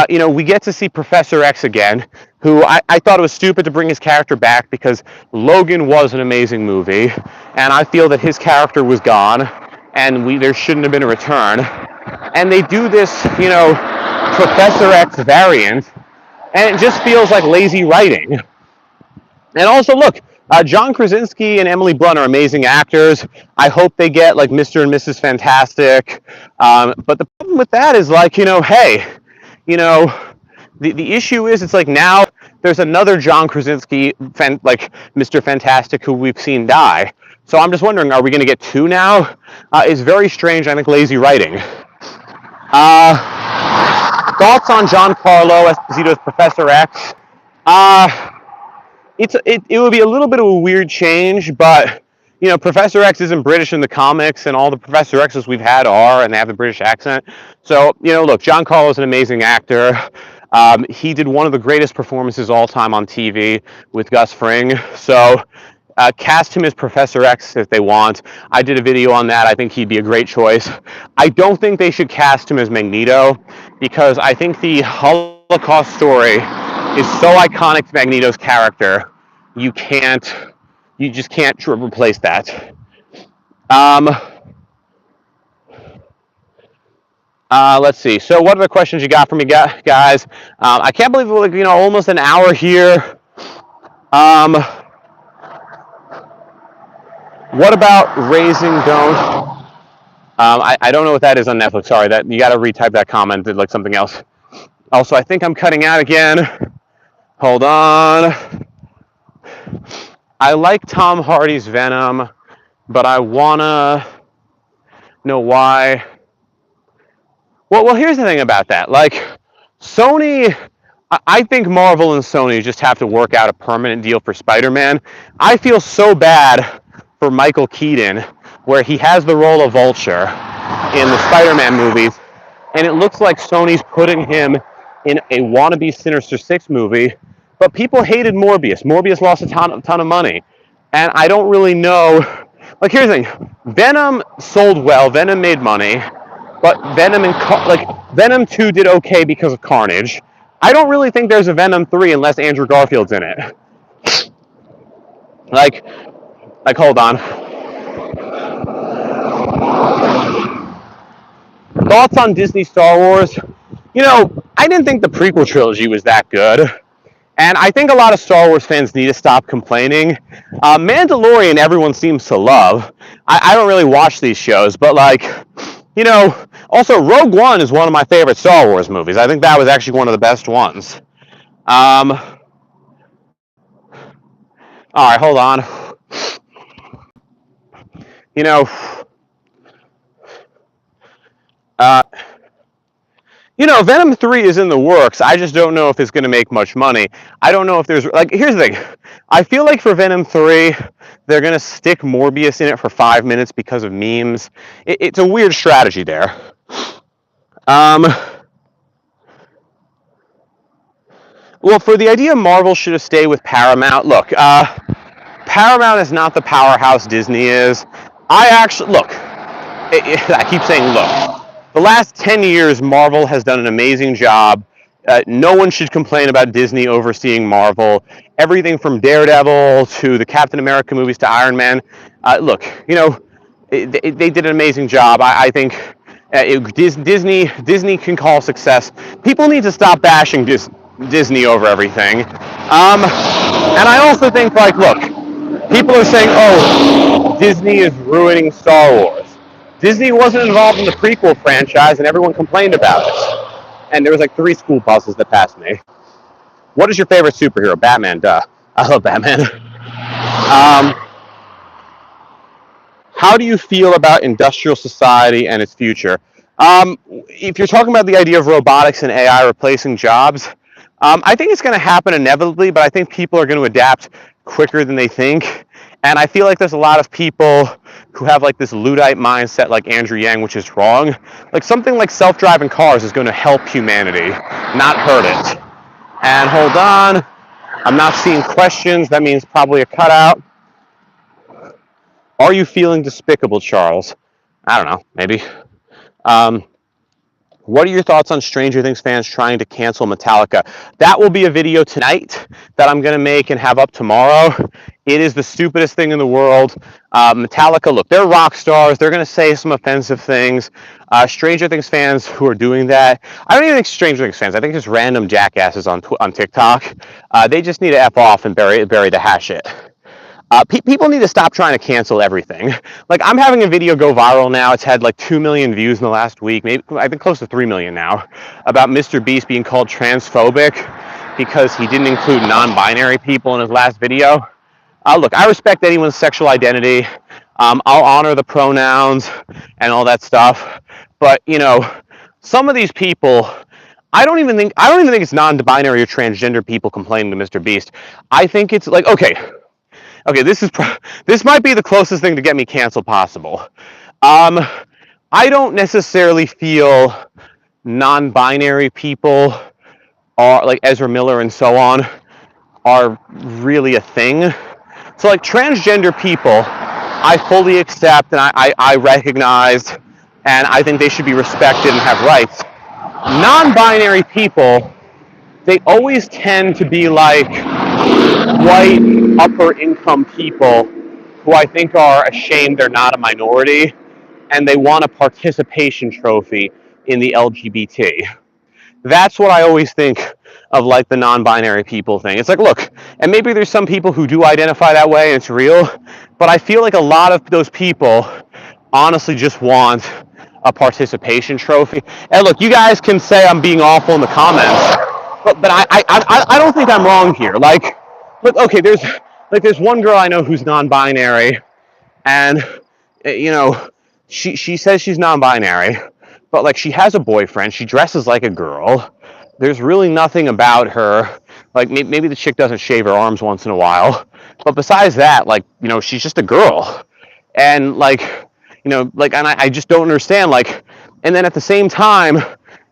We get to see Professor X again, who I thought it was stupid to bring his character back because Logan was an amazing movie, and I feel that his character was gone, and there shouldn't have been a return. And they do this, Professor X variant, and it just feels like lazy writing. And also, look, John Krasinski and Emily Blunt are amazing actors. I hope they get Mr. and Mrs. Fantastic. But the problem with that is hey, the issue is it's now there's another John Krasinski, Mr. Fantastic, who we've seen die. So I'm just wondering, are we going to get two now? It's very strange. I think lazy writing. Thoughts on Giancarlo Esposito's Professor X? It would be a little bit of a weird change, but Professor X isn't British in the comics, and all the Professor X's we've had are, and they have the British accent. So look, Giancarlo is an amazing actor. He did one of the greatest performances all time on TV with Gus Fring. So cast him as Professor X if they want. I did a video on that. I think he'd be a great choice. I don't think they should cast him as Magneto because I think the Holocaust story is so iconic to Magneto's character, you just can't replace that. Let's see. So what are the questions you got for me, guys? I can't believe we're almost an hour here. What about Raising Don't? I don't know what that is on Netflix. Sorry, that you got to retype that comment. Did something else. Also, I think I'm cutting out again. Hold on. I like Tom Hardy's Venom, but I wanna know why. Well, here's the thing about that. Sony, I think Marvel and Sony just have to work out a permanent deal for Spider-Man. I feel so bad for Michael Keaton, where he has the role of Vulture in the Spider-Man movies, and it looks like Sony's putting him in a wannabe Sinister Six movie, but people hated Morbius. Morbius lost a ton of money, and I don't really know. Like, here's the thing: Venom sold well. Venom made money, but Venom 2 did okay because of Carnage. I don't really think there's a Venom 3 unless Andrew Garfield's in it. Like, hold on. Thoughts on Disney Star Wars? You know, I didn't think the prequel trilogy was that good. And I think a lot of Star Wars fans need to stop complaining. Mandalorian, everyone seems to love. I don't really watch these shows, but like, you know, also Rogue One is one of my favorite Star Wars movies. I think that was actually one of the best ones. All right, hold on. You know, Venom 3 is in the works. I just don't know if it's going to make much money. I don't know if there's, like, here's the thing. I feel like for Venom 3, they're going to stick Morbius in it for 5 minutes because of memes. It's a weird strategy there. Well, for the idea Marvel should have stayed with Paramount, look, Paramount is not the powerhouse Disney is. I keep saying look. The last 10 years, Marvel has done an amazing job. No one should complain about Disney overseeing Marvel. Everything from Daredevil to the Captain America movies to Iron Man. Look, they did an amazing job. I think Disney can call success. People need to stop bashing Disney over everything. And I also think, like, look, people are saying, oh, Disney is ruining Star Wars. Disney wasn't involved in the prequel franchise, and everyone complained about it. And there was like 3 school buses that passed me. What is your favorite superhero? Batman, duh. I love Batman. How do you feel about industrial society and its future? If you're talking about the idea of robotics and AI replacing jobs, I think it's going to happen inevitably, but I think people are going to adapt quicker than they think. And I feel like there's a lot of people who have like this Luddite mindset like Andrew Yang, which is wrong. Like something like self-driving cars is going to help humanity, not hurt it. And hold on, I'm not seeing questions. That means probably a cutout. Are you feeling despicable, Charles? I don't know, maybe. What are your thoughts on Stranger Things fans trying to cancel Metallica? That will be a video tonight that I'm going to make and have up tomorrow. It is the stupidest thing in the world. Metallica, look, they're rock stars. They're going to say some offensive things. Stranger Things fans who are doing that, I don't even think Stranger Things fans. I think just random jackasses on TikTok. They just need to F off and bury the hatchet. People need to stop trying to cancel everything. Like, I'm having a video go viral now. It's had like 2 million views in the last week, maybe I think close to 3 million now, about Mr. Beast being called transphobic because he didn't include non-binary people in his last video. Look, I respect anyone's sexual identity. I'll honor the pronouns and all that stuff. But, some of these people, I don't even think it's non-binary or transgender people complaining to Mr. Beast. I think it's like, okay, this might be the closest thing to get me canceled possible. I don't necessarily feel non-binary people are like Ezra Miller and so on are really a thing. So like transgender people, I fully accept and I recognize, and I think they should be respected and have rights. Non-binary people, they always tend to be like white upper income people who I think are ashamed they're not a minority, and they want a participation trophy in the LGBT. That's what I always think of, like the non-binary people thing. It's like, look, and maybe there's some people who do identify that way and it's real, but I feel like a lot of those people honestly just want a participation trophy. And look, you guys can say I'm being awful in the comments, but I don't think I'm wrong here. Like, look, okay, there's one girl I know who's non-binary, and she says she's non-binary, but like she has a boyfriend, she dresses like a girl, there's really nothing about her. Like maybe the chick doesn't shave her arms once in a while, but besides that, like, you know, she's just a girl, and like, you know, like, and I just don't understand, like, and then at the same time,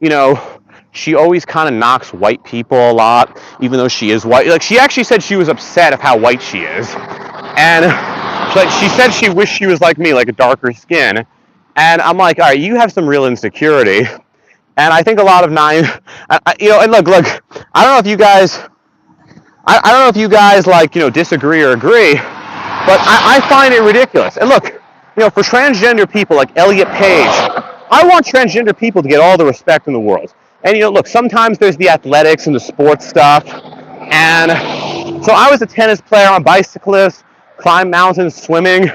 you know, she always kind of knocks white people a lot, even though she is white. Like, she actually said she was upset of how white she is, and like she said she wished she was like me, like a darker skin, and I'm like, all right, you have some real insecurity. And I think a lot of you know, and look, I don't know if you guys, I don't know if you guys, like, you know, disagree or agree, but I find it ridiculous. And look, you know, for transgender people like Elliot Page, I want transgender people to get all the respect in the world. And, you know, look, sometimes there's the athletics and the sports stuff. And so I was a tennis player, I'm a bicyclist, climb mountains, swimming.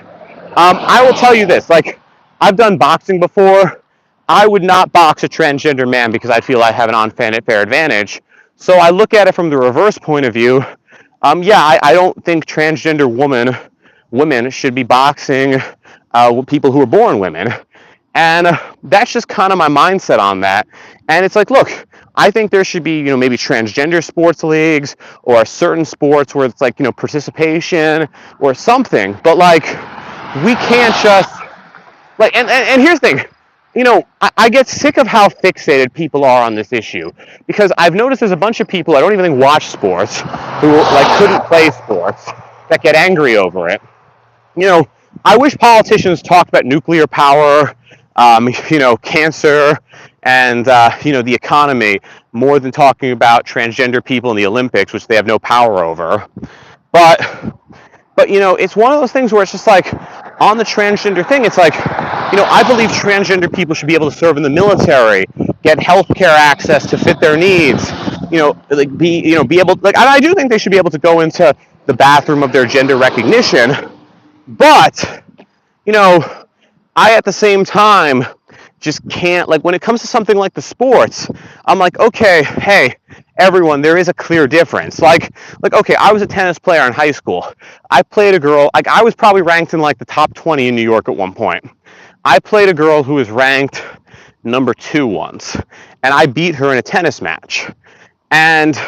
I will tell you this, like, I've done boxing before. I would not box a transgender man because I feel I have an unfair advantage. So I look at it from the reverse point of view. Yeah, I don't think transgender women should be boxing people who are born women. And that's just kind of my mindset on that. And it's like, look, I think there should be, you know, maybe transgender sports leagues or certain sports where it's like, you know, participation or something. But like, we can't just, like, and here's the thing. You know, I get sick of how fixated people are on this issue, because I've noticed there's a bunch of people I don't even think watch sports who, like, couldn't play sports that get angry over it. You know, I wish politicians talked about nuclear power, you know, cancer, and, you know, the economy more than talking about transgender people in the Olympics, which they have no power over. But, you know, it's one of those things where it's just like, on the transgender thing, it's like, you know, I believe transgender people should be able to serve in the military, get healthcare access to fit their needs, you know, like be able, like, I do think they should be able to go into the bathroom of their gender recognition. But, you know, I at the same time just can't, like, when it comes to something like the sports, I'm like, okay, hey, everyone, there is a clear difference. Like, okay, I was a tennis player in high school. I played a girl, like, I was probably ranked in like the top 20 in New York at one point. I played a girl who was ranked number 2 once, and I beat her in a tennis match. And,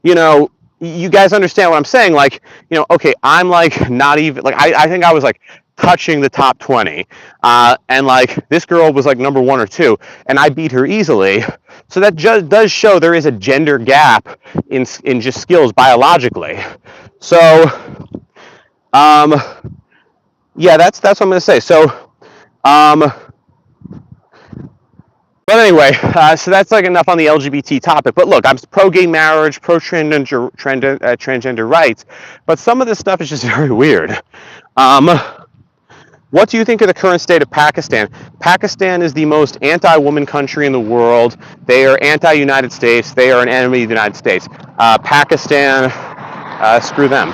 you know, you guys understand what I'm saying? Like, you know, okay, I'm like not even, like, I think I was like touching the top 20. And like this girl was like number 1 or 2, and I beat her easily. So that just does show there is a gender gap in just skills biologically. So, yeah, that's what I'm going to say. So, but anyway, so that's like enough on the LGBT topic. But look, I'm pro-gay marriage, transgender rights, but some of this stuff is just very weird. What do you think of the current state of Pakistan? Pakistan is the most anti-woman country in the world. They are anti-United States. They are an enemy of the United States. Pakistan, screw them.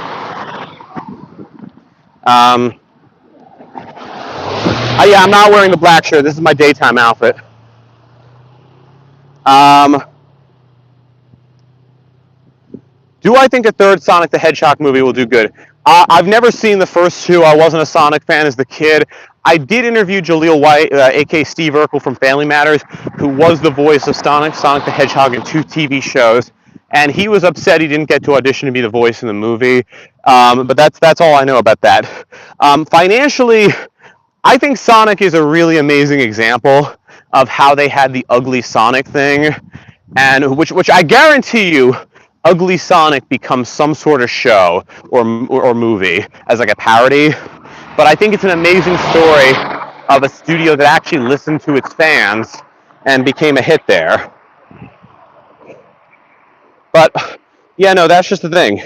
Yeah, I'm not wearing the black shirt. This is my daytime outfit. Do I think a third Sonic the Hedgehog movie will do good? I've never seen the first 2. I wasn't a Sonic fan as the kid. I did interview Jaleel White, a.k.a. Steve Urkel from Family Matters, who was the voice of Sonic the Hedgehog in 2 TV shows, and he was upset he didn't get to audition to be the voice in the movie. But that's all I know about that. Financially, I think Sonic is a really amazing example of how they had the ugly Sonic thing, and which I guarantee you, ugly Sonic becomes some sort of show or movie as like a parody. But I think it's an amazing story of a studio that actually listened to its fans and became a hit there. But yeah, no, that's just the thing.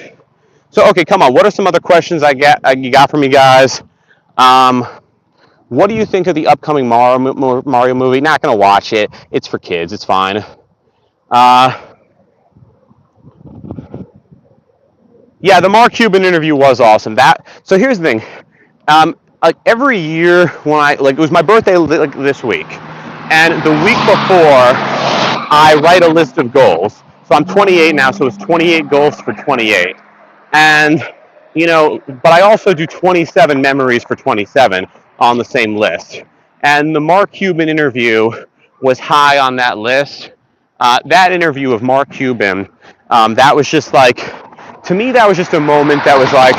So okay, come on. What are some other questions you got from you guys? What do you think of the upcoming Mario movie? Not gonna watch it. It's for kids. It's fine. Yeah, the Mark Cuban interview was awesome. So here's the thing. Like every year when it was my birthday like this week, and the week before, I write a list of goals. So I'm 28 now, so it's 28 goals for 28. And, you know, but I also do 27 memories for 27 on the same list. And the Mark Cuban interview was high on that list. That interview of Mark Cuban, that was just like, to me, that was just a moment that was like,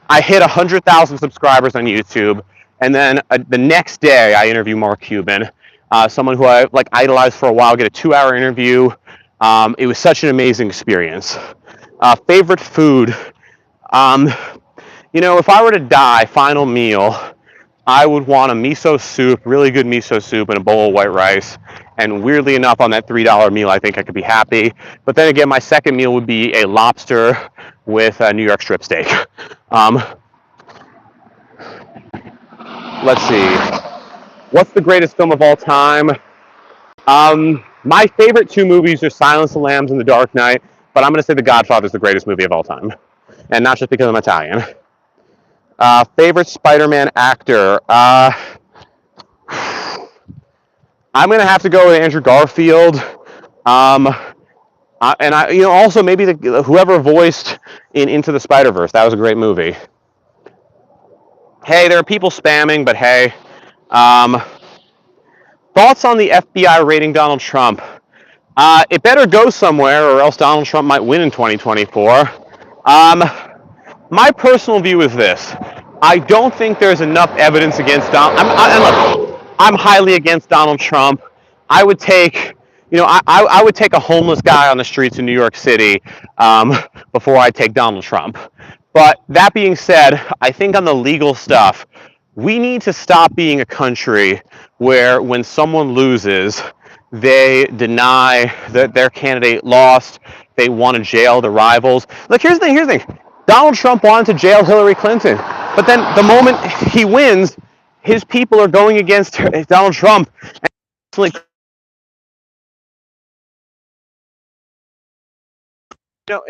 I hit 100,000 subscribers on YouTube, and then the next day I interview Mark Cuban, someone who I like idolized for a while, get a 2-hour interview. It was such an amazing experience. Favorite food, if I were to die, final meal, I would want a miso soup, really good miso soup, and a bowl of white rice. And weirdly enough, on that $3 meal, I think I could be happy. But then again, my second meal would be a lobster with a New York strip steak. Let's see. What's the greatest film of all time? My favorite 2 movies are Silence of the Lambs and The Dark Knight, but I'm going to say The Godfather is the greatest movie of all time. And not just because I'm Italian. Favorite Spider-Man actor? I'm going to have to go with Andrew Garfield. And also maybe whoever voiced in Into the Spider-Verse. That was a great movie. Hey, there are people spamming, but hey. Thoughts on the FBI raiding Donald Trump? It better go somewhere, or else Donald Trump might win in 2024. My personal view is this. I don't think there's enough evidence against Donald. I'm highly against Donald Trump. I would take, I would take a homeless guy on the streets in New York City before I take Donald Trump. But that being said, I think on the legal stuff, we need to stop being a country where when someone loses, they deny that their candidate lost. They want to jail the rivals. Look, here's the thing. Donald Trump wanted to jail Hillary Clinton. But then the moment he wins, his people are going against Donald Trump. And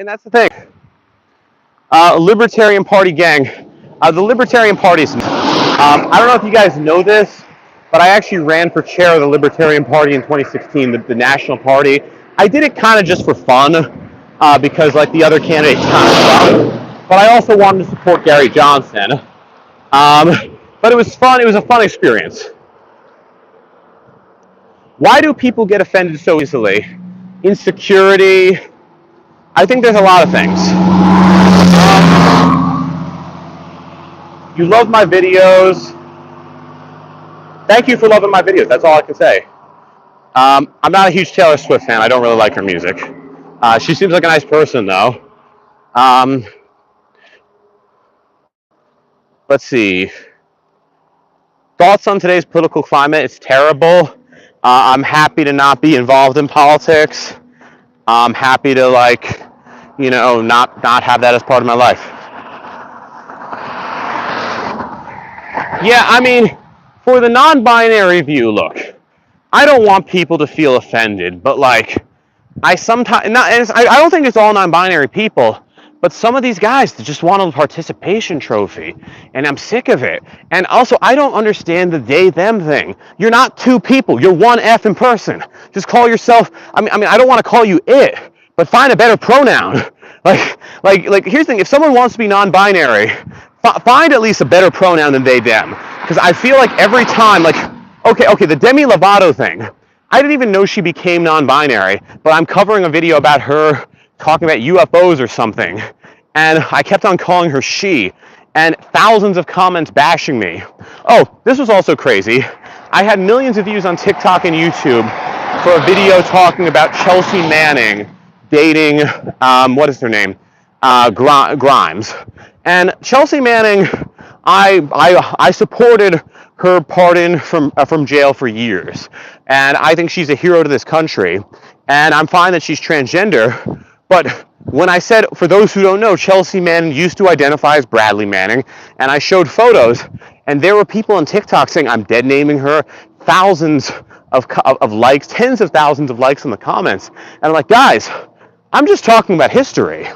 that's the thing. Libertarian Party gang. The Libertarian Party is... I don't know if you guys know this, but I actually ran for chair of the Libertarian Party in 2016, the national party. I did it kind of just for fun, because like the other candidates kind of sucked. But I also wanted to support Gary Johnson. But it was fun. It was a fun experience. Why do people get offended so easily? Insecurity. I think there's a lot of things. You love my videos. Thank you for loving my videos. That's all I can say. I'm not a huge Taylor Swift fan. I don't really like her music. She seems like a nice person, though. Let's see. Thoughts on today's political climate? It's terrible. I'm happy to not be involved in politics. I'm happy to, not have that as part of my life. Yeah, I mean, for the non-binary view, look, I don't want people to feel offended, but I don't think it's all non-binary people, but some of these guys just want a participation trophy, and I'm sick of it. And also, I don't understand the they-them thing. You're not 2 people. You're one effing person. Just call yourself. I mean, I don't want to call you it, but find a better pronoun. Here's the thing. If someone wants to be non-binary, find at least a better pronoun than they-them. Because I feel like every time, okay, the Demi Lovato thing. I didn't even know she became non-binary, but I'm covering a video about her talking about UFOs or something, and I kept on calling her she, and thousands of comments bashing me. Oh, this was also crazy. I had millions of views on TikTok and YouTube for a video talking about Chelsea Manning dating, what is her name? Grimes. And Chelsea Manning, I supported her pardon from jail for years, and I think she's a hero to this country, and I'm fine that she's transgender. But when I said, for those who don't know, Chelsea Manning used to identify as Bradley Manning, and I showed photos, and there were people on TikTok saying I'm dead naming her, thousands of likes, tens of thousands of likes in the comments, and I'm like, guys, I'm just talking about history.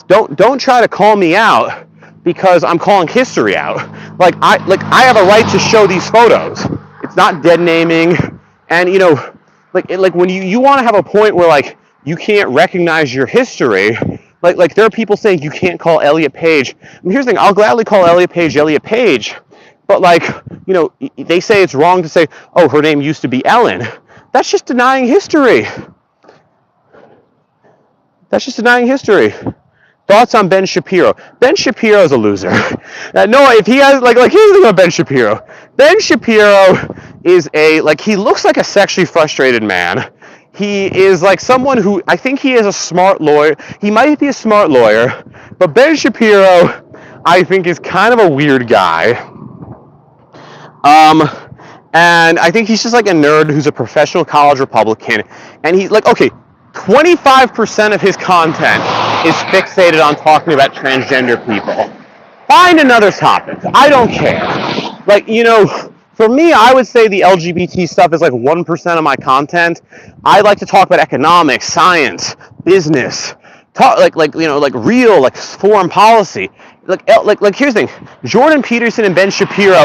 Don't try to call me out because I'm calling history out. I have a right to show these photos. It's not dead naming, and when you want to have a point where you can't recognize your history. There are people saying you can't call Elliot Page. Here's the thing, I'll gladly call Elliot Page, but they say it's wrong to say, oh, her name used to be Ellen. That's just denying history. That's just denying history. Thoughts on Ben Shapiro? Ben Shapiro is a loser. No, if he has like here's the thing about Ben Shapiro. Ben Shapiro is he looks like a sexually frustrated man. He is like someone who, I think he is a smart lawyer. He might be a smart lawyer, but Ben Shapiro, I think, is kind of a weird guy. And I think he's just like a nerd who's a professional college Republican. And he's like, okay, 25% of his content is fixated on talking about transgender people. Find another topic. I don't care. Like, for me, I would say the LGBT stuff is like 1% of my content. I like to talk about economics, science, business, talk real foreign policy. Like here's the thing. Jordan Peterson and Ben Shapiro,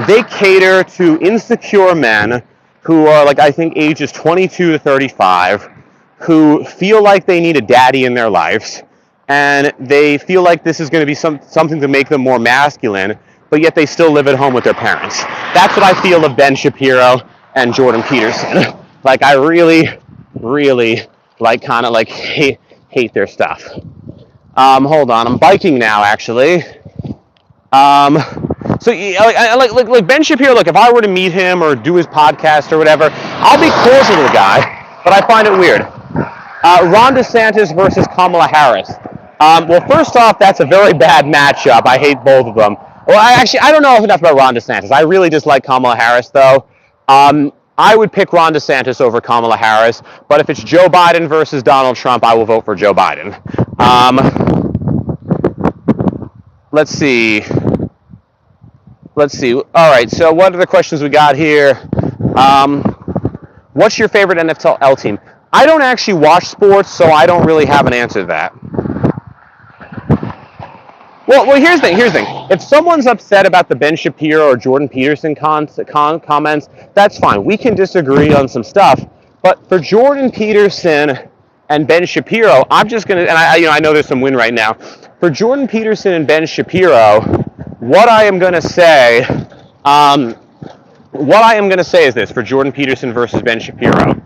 they cater to insecure men who are I think ages 22 to 35, who feel like they need a daddy in their lives, and they feel like this is going to be something to make them more masculine, but yet they still live at home with their parents. That's what I feel of Ben Shapiro and Jordan Peterson. I really, really hate their stuff. Hold on, I'm biking now, actually. So like Ben Shapiro. Look, if I were to meet him or do his podcast or whatever, I'll be cordial to the guy, but I find it weird. Ron DeSantis versus Kamala Harris. Well, first off, that's a very bad matchup. I hate both of them. Well, I don't know enough about Ron DeSantis. I really dislike Kamala Harris, though. I would pick Ron DeSantis over Kamala Harris, but if it's Joe Biden versus Donald Trump, I will vote for Joe Biden. Let's see. All right, so what are the questions we got here? What's your favorite NFL team? I don't actually watch sports, so I don't really have an answer to that. Well, here's the thing. If someone's upset about the Ben Shapiro or Jordan Peterson comments, that's fine. We can disagree on some stuff. But for Jordan Peterson and Ben Shapiro, I'm just gonna, and I know there's some win right now. For Jordan Peterson and Ben Shapiro, what I am gonna say is this: for Jordan Peterson versus Ben Shapiro.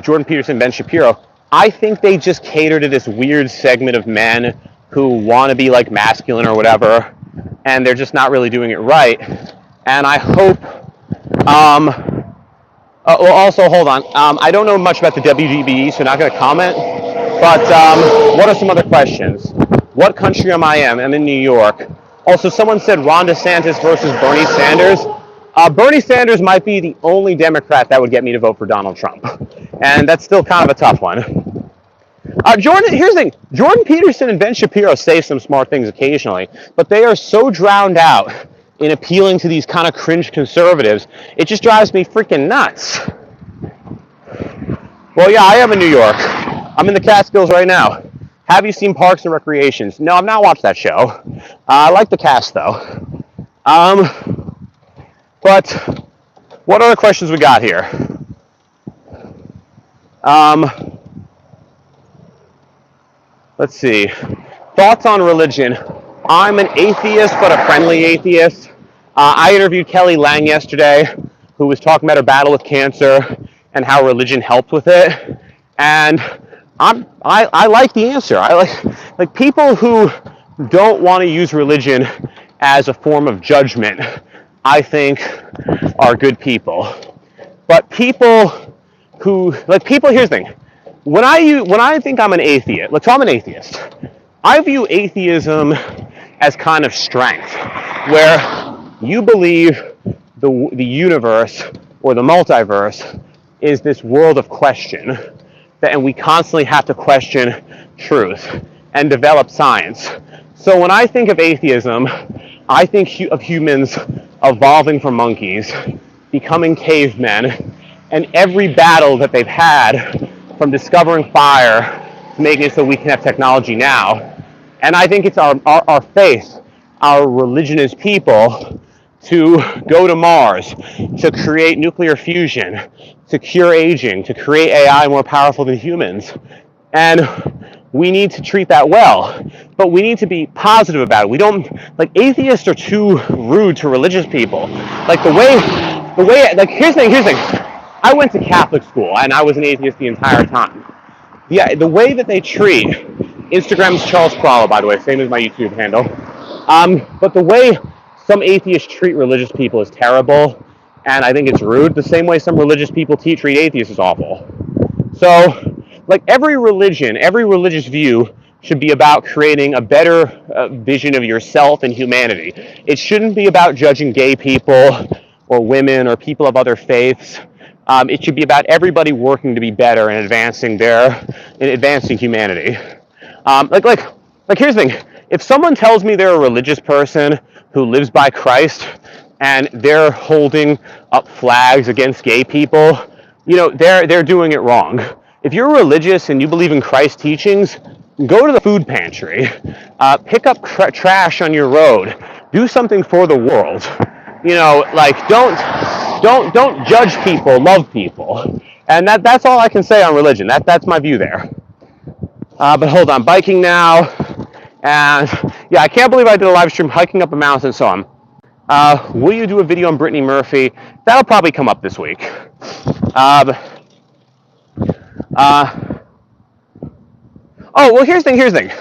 Jordan Peterson, Ben Shapiro. I think they just cater to this weird segment of men who want to be masculine or whatever, and they're just not really doing it right. And I hope. Also, hold on. I don't know much about the WGBE, so I'm not going to comment. But what are some other questions? What country am I in? I'm in New York. Also, someone said Ron DeSantis versus Bernie Sanders. Bernie Sanders might be the only Democrat that would get me to vote for Donald Trump. And that's still kind of a tough one. Here's the thing. Jordan Peterson and Ben Shapiro say some smart things occasionally, but they are so drowned out in appealing to these kind of cringe conservatives, it just drives me freaking nuts. Well, yeah, I am in New York. I'm in the Catskills right now. Have you seen Parks and Recreations? No, I've not watched that show. I like the cast, though. But what other questions we got here? Let's see. Thoughts on religion. I'm an atheist, but a friendly atheist. I interviewed Kelly Lang yesterday, who was talking about her battle with cancer and how religion helped with it. And I like the answer. I like people who don't want to use religion as a form of judgment, I think, are good people. But people who, here's the thing. When I think I'm an atheist, so I'm an atheist, I view atheism as kind of strength, where you believe the universe or the multiverse is this world of question, and we constantly have to question truth and develop science. So when I think of atheism, I think of humans evolving from monkeys, becoming cavemen, and every battle that they've had, from discovering fire to making it so we can have technology now. And I think it's our faith, our religion as people, to go to Mars, to create nuclear fusion, to cure aging, to create AI more powerful than humans. And we need to treat that well, but we need to be positive about it. We don't, atheists are too rude to religious people. Here's the thing. I went to Catholic school, and I was an atheist the entire time. Yeah, the way that they treat Instagram's Charles Crawler, by the way, same as my YouTube handle. But the way some atheists treat religious people is terrible, and I think it's rude. The same way some religious people treat atheists is awful. So, like every religion, every religious view should be about creating a better vision of yourself and humanity. It shouldn't be about judging gay people or women or people of other faiths. It should be about everybody working to be better and advancing humanity. Like here's the thing. If someone tells me they're a religious person who lives by Christ and they're holding up flags against gay people, they're doing it wrong. If you're religious and you believe in Christ's teachings, go to the food pantry, pick up trash on your road, do something for the world. Don't judge people, love people. And that's all I can say on religion. That's my view there. But hold on, biking now. And yeah, I can't believe I did a live stream hiking up a mountain, so on. Will you do a video on Brittany Murphy? That'll probably come up this week. Oh, well, here's the thing.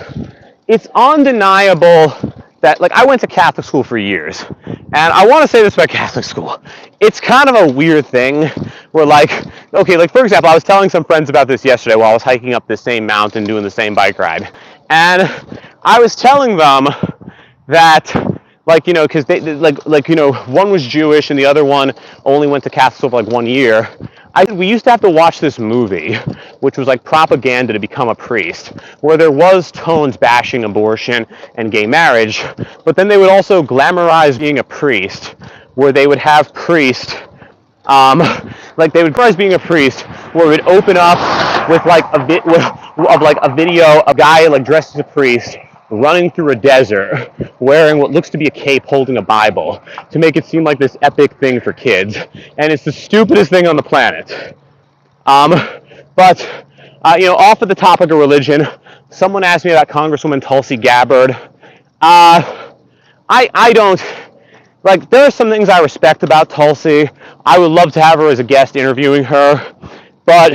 It's undeniable that, I went to Catholic school for years. And I want to say this about Catholic school. It's kind of a weird thing where, for example, I was telling some friends about this yesterday while I was hiking up this same mountain doing the same bike ride. And I was telling them that, because one was Jewish and the other one only went to Catholic school for 1 year. We used to have to watch this movie, which was propaganda to become a priest, where there was tones bashing abortion and gay marriage, but then they would also glamorize being a priest, where they would have priests, they would glamorize being a priest, where it would open up with a video of a guy dressed as a priest running through a desert, wearing what looks to be a cape, holding a Bible, to make it seem like this epic thing for kids. And it's the stupidest thing on the planet. But off of the topic of religion, someone asked me about Congresswoman Tulsi Gabbard. I don't, there are some things I respect about Tulsi. I would love to have her as a guest interviewing her. But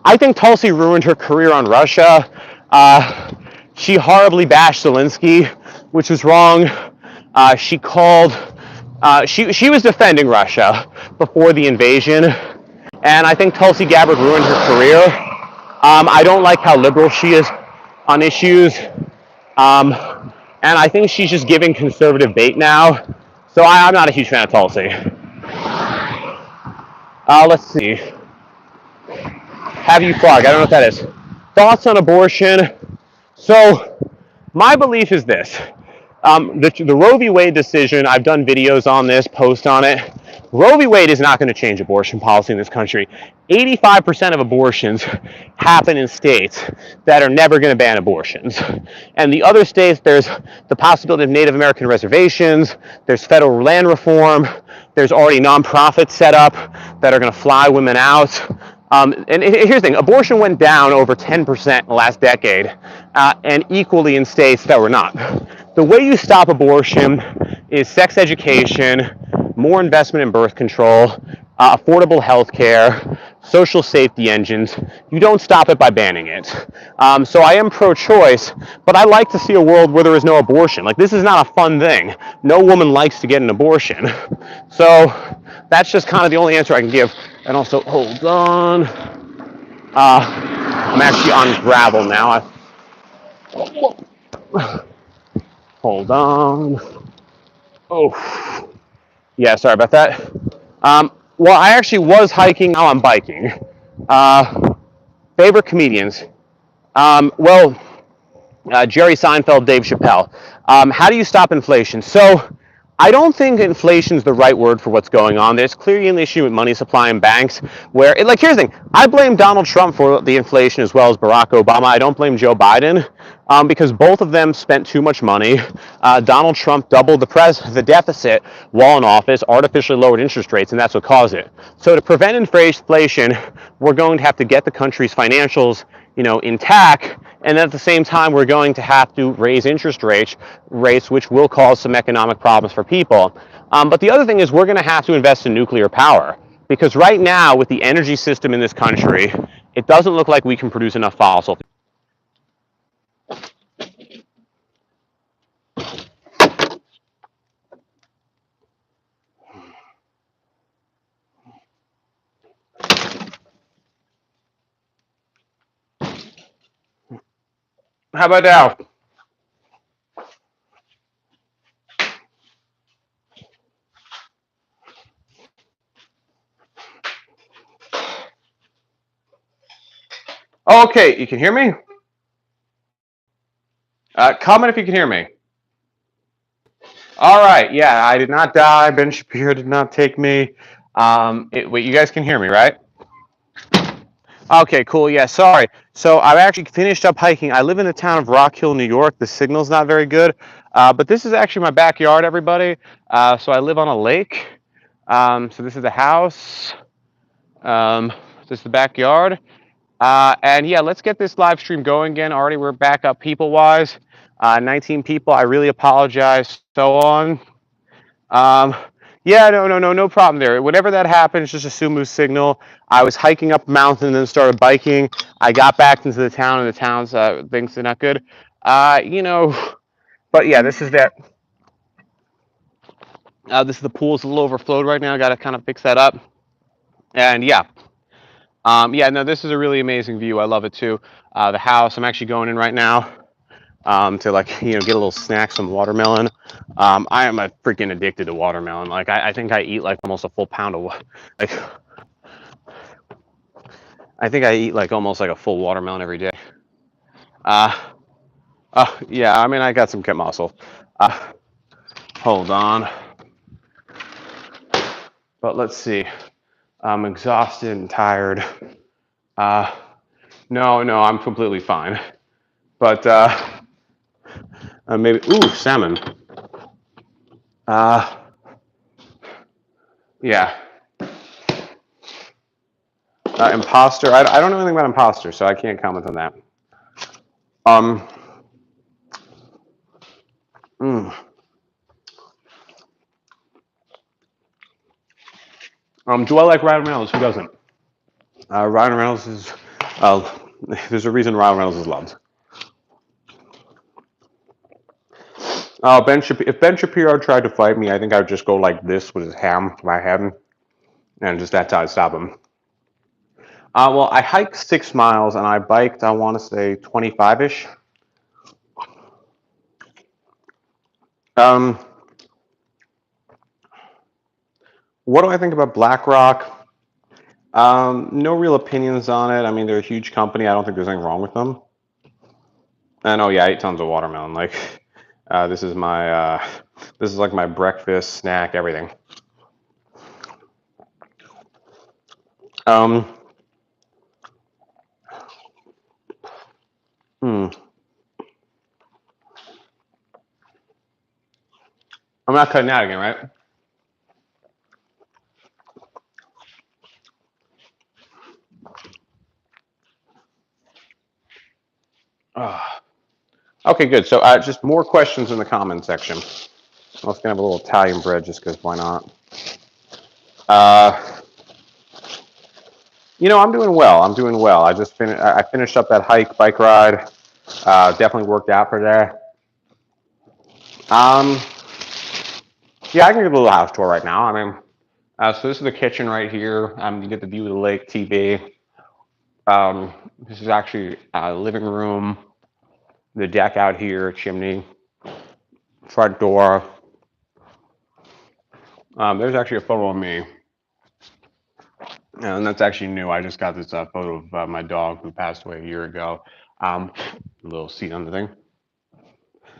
I think Tulsi ruined her career on Russia. She horribly bashed Zelensky, which was wrong. She was defending Russia before the invasion, and I think Tulsi Gabbard ruined her career. I don't like how liberal she is on issues, and I think she's just giving conservative bait now, so I'm not a huge fan of Tulsi. Let's see. Have you flag? I don't know what that is. Thoughts on abortion? So, my belief is this. The Roe v. Wade decision, I've done videos on this, post on it. Roe v. Wade is not going to change abortion policy in this country. 85% of abortions happen in states that are never going to ban abortions. And the other states, there's the possibility of Native American reservations, there's federal land reform, there's already nonprofits set up that are going to fly women out. And here's the thing, abortion went down over 10% in the last decade, and equally in states that were not. The way you stop abortion is sex education, more investment in birth control, affordable health care, social safety engines. You don't stop it by banning it. So I am pro-choice, but I like to see a world where there is no abortion. This is not a fun thing. No woman likes to get an abortion. So that's just kind of the only answer I can give. And also, hold on. I'm actually on gravel now. Hold on. Oh. Yeah, sorry about that. Well, I actually was hiking, now I'm biking. Favorite comedians? Jerry Seinfeld, Dave Chappelle. How do you stop inflation? So, I don't think inflation is the right word for what's going on. There's clearly an issue with money supply in banks where, here's the thing. I blame Donald Trump for the inflation as well as Barack Obama. I don't blame Joe Biden because both of them spent too much money. Donald Trump doubled the deficit while in office, artificially lowered interest rates, and that's what caused it. So to prevent inflation, we're going to have to get the country's financials, intact. And at the same time, we're going to have to raise interest rates, which will cause some economic problems for people. But the other thing is we're going to have to invest in nuclear power. Because right now, with the energy system in this country, it doesn't look like we can produce enough fossil. How about now? Okay, you can hear me? Comment if you can hear me. All right, yeah, I did not die. Ben Shapiro did not take me. Wait, you guys can hear me, right? Okay, cool. Yeah, sorry. So I've actually finished up hiking. I live in the town of Rock Hill, New York. The signal's not very good, but this is actually my backyard, everybody. So I live on a lake. So this is the house. This is the backyard. And yeah, let's get this live stream going again. Already we're back up people-wise. 19 people. I really apologize. So on. Yeah, no problem there. Whenever that happens, just assume it was signal. I was hiking up a mountain and then started biking. I got back into the town, and the town's things are not good. You know, but yeah, this is that. This is the pool's a little overflowed right now. Got to kind of fix that up. And yeah, yeah, no, this is a really amazing view. I love it too. The house. I'm actually going in right now. To like, you know, get a little snack, some watermelon. I am a freaking addicted to watermelon. Like I think I eat like almost a full pound of like. I think I eat like almost like a full watermelon every day. Yeah, I mean I got some cat muscle. Hold on. But let's see. I'm exhausted and tired. No, I'm completely fine. But maybe, ooh, salmon. Yeah. Imposter. I don't know anything about imposter, so I can't comment on that. Do I like Ryan Reynolds? Who doesn't? Ryan Reynolds is. There's a reason Ryan Reynolds is loved. If Ben Shapiro tried to fight me, I think I would just go like this with his ham to my head, and just that's how I'd stop him. Well, I hiked 6 miles and I biked, I want to say 25-ish. What do I think about BlackRock? No real opinions on it. I mean, they're a huge company. I don't think there's anything wrong with them. And oh yeah, I ate tons of watermelon. Like, this is like my breakfast snack, everything. I'm not cutting out again, right? Okay, good. So just more questions in the comment section. I was gonna have a little Italian bread just because why not? You know, I'm doing well. I just finished up that bike ride. Definitely worked out for today. Yeah, I can give a little house tour right now. I mean, so this is the kitchen right here. You get the view of the lake, TV. This is actually a living room. The deck out here, chimney, front door. There's actually a photo of me. And that's actually new. I just got this photo of my dog who passed away a year ago. A little seat on the thing.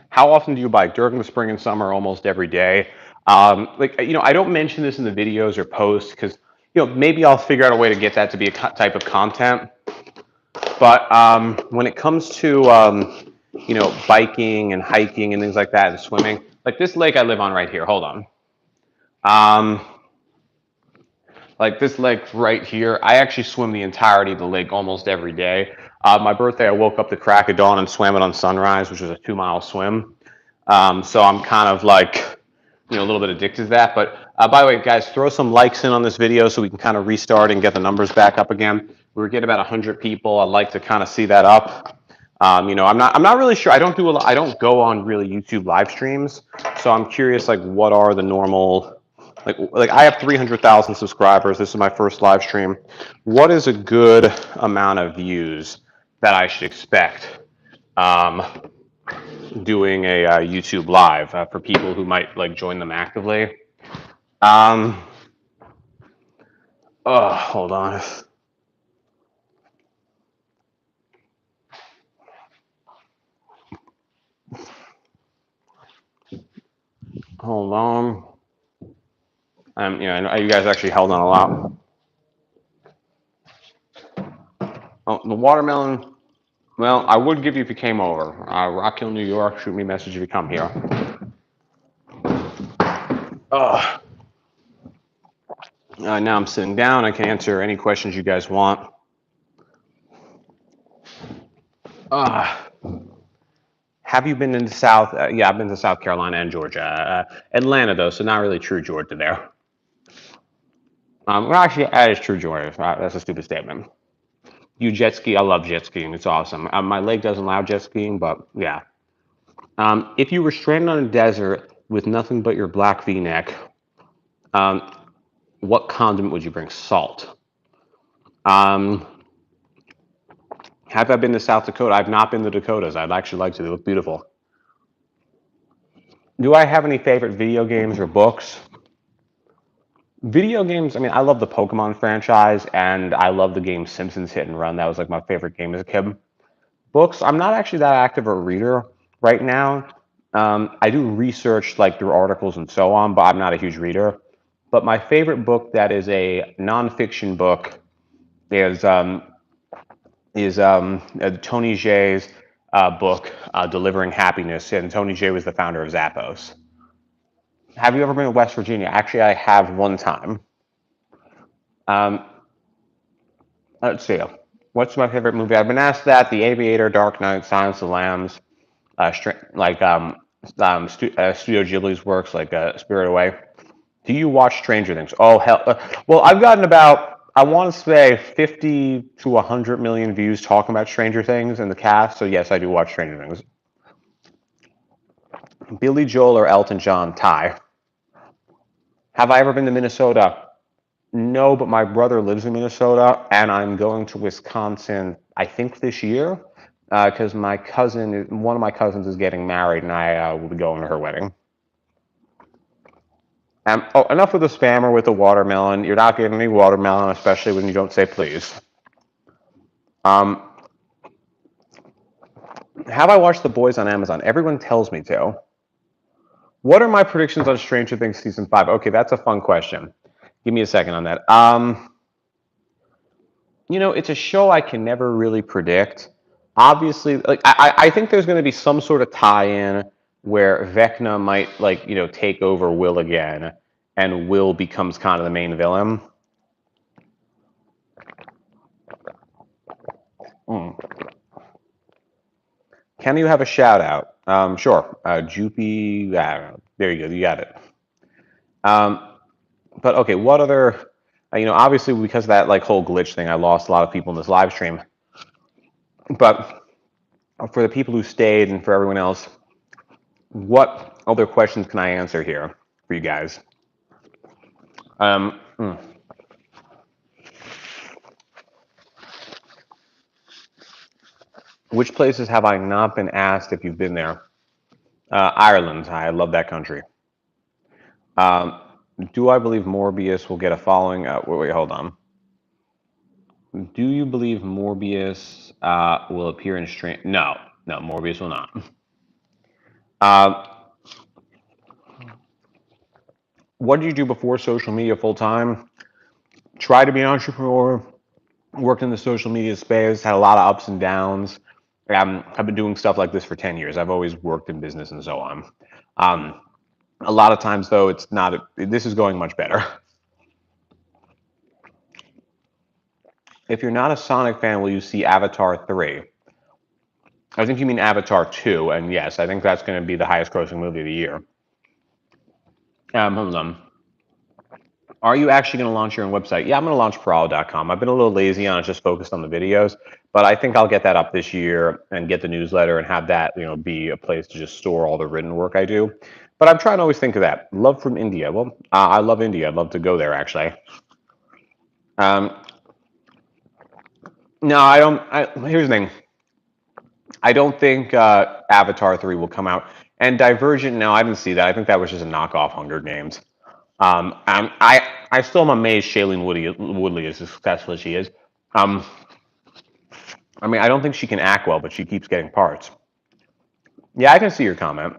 How often do you bike? During the spring and summer, almost every day. Like, you know, I don't mention this in the videos or posts because, you know, maybe I'll figure out a way to get that to be a type of content. But when it comes to, you know, biking and hiking and things like that and swimming, like this lake I live on right here. Hold on. Like this lake right here, I actually swim the entirety of the lake almost every day. My birthday, I woke up the crack of dawn and swam it on sunrise, which was a 2-mile swim. So I'm kind of like, you know, a little bit addicted to that. But by the way, guys, throw some likes in on this video so we can kind of restart and get the numbers back up again. we're getting about 100 people. I'd like to kind of see that up. You know, I'm not really sure. I don't do a lot. I don't go on really YouTube live streams, so I'm curious, like, what are the normal, like I have 300,000 subscribers. This is my first live stream. What is a good amount of views that I should expect doing a YouTube live for people who might like join them actively? Oh, hold on. Hold on. Yeah, I know you guys actually held on a lot. Oh, the watermelon. Well, I would give you if you came over. Rock Hill, New York. Shoot me a message if you come here. Now I'm sitting down. I can answer any questions you guys want. Have you been in the South? Yeah, I've been to South Carolina and Georgia. Atlanta, though, so not really true Georgia there. Well, actually, that is true Georgia. That's a stupid statement. You jet ski? I love jet skiing. It's awesome. My leg doesn't allow jet skiing, but yeah. If you were stranded on a desert with nothing but your black V-neck, what condiment would you bring? Salt. Have I been to South Dakota? I've not been to the Dakotas. I'd actually like to. They look beautiful. Do I have any favorite video games or books? Video games, I mean, I love the Pokemon franchise, and I love the game Simpsons Hit and Run. That was like my favorite game as a kid. Books, I'm not actually that active a reader right now. I do research like through articles and so on, but I'm not a huge reader. But my favorite book that is a nonfiction book is Tony Hsieh's book, Delivering Happiness, and Tony Hsieh was the founder of Zappos. Have you ever been to West Virginia? Actually, I have one time. Let's see. What's my favorite movie? I've been asked that. The Aviator, Dark Knight, Silence of the Lambs, Studio Ghibli's works like Spirited Away. Do you watch Stranger Things? Oh, hell. Well, I've gotten about, I want to say 50 to 100 million views talking about Stranger Things and the cast. So yes, I do watch Stranger Things. Billy Joel or Elton John? Tie. Have I ever been to Minnesota? No, but my brother lives in Minnesota, and I'm going to Wisconsin, I think this year, because one of my cousins is getting married, and I will be going to her wedding. Enough with the spammer with the watermelon. You're not giving me watermelon, especially when you don't say please. Have I watched The Boys on Amazon? Everyone tells me to. What are my predictions on Stranger Things season 5? Okay, that's a fun question. Give me a second on that. You know, it's a show I can never really predict. Obviously, like I think there's going to be some sort of tie-in where Vecna might, like, you know, take over Will again, and Will becomes kind of the main villain. Can you have a shout out? Sure. Joopy, there you go. You got it. But okay, what other? You know, obviously because of that like whole glitch thing, I lost a lot of people in this live stream. But for the people who stayed and for everyone else, what other questions can I answer here for you guys? Which places have I not been asked if you've been there? Ireland. I love that country. Do I believe Morbius will get a following? Wait, hold on. Do you believe Morbius will appear in Strange? No, Morbius will not. What did you do before social media full time? Try to be an entrepreneur. Worked in the social media space. Had a lot of ups and downs. I've been doing stuff like this for 10 years. I've always worked in business and so on. A lot of times, though, it's not. This is going much better. If you're not a Sonic fan, will you see Avatar 3? I think you mean Avatar 2, and yes, I think that's going to be the highest grossing movie of the year. Hold on. Are you actually going to launch your own website? Yeah, I'm going to launch Parala.com. I've been a little lazy on it, just focused on the videos, but I think I'll get that up this year and get the newsletter and have that, be a place to just store all the written work I do. But I'm trying to always think of that. Love from India. Well, I love India. I'd love to go there, actually. No, I don't. Here's the thing. I don't think Avatar 3 will come out. And Divergent, no, I didn't see that. I think that was just a knockoff Hunger Games. I still am amazed Shailene Woodley is as successful as she is. I mean, I don't think she can act well, but she keeps getting parts. Yeah, I can see your comment.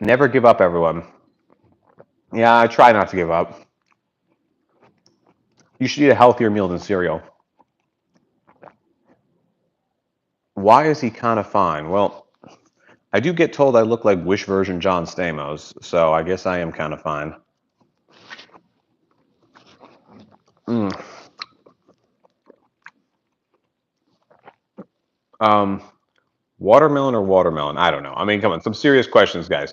Never give up, everyone. Yeah, I try not to give up. You should eat a healthier meal than cereal. Why is he kind of fine? Well, I do get told I look like Wish version John Stamos, so I guess I am kind of fine. Watermelon or watermelon? I don't know. I mean, come on, some serious questions, guys.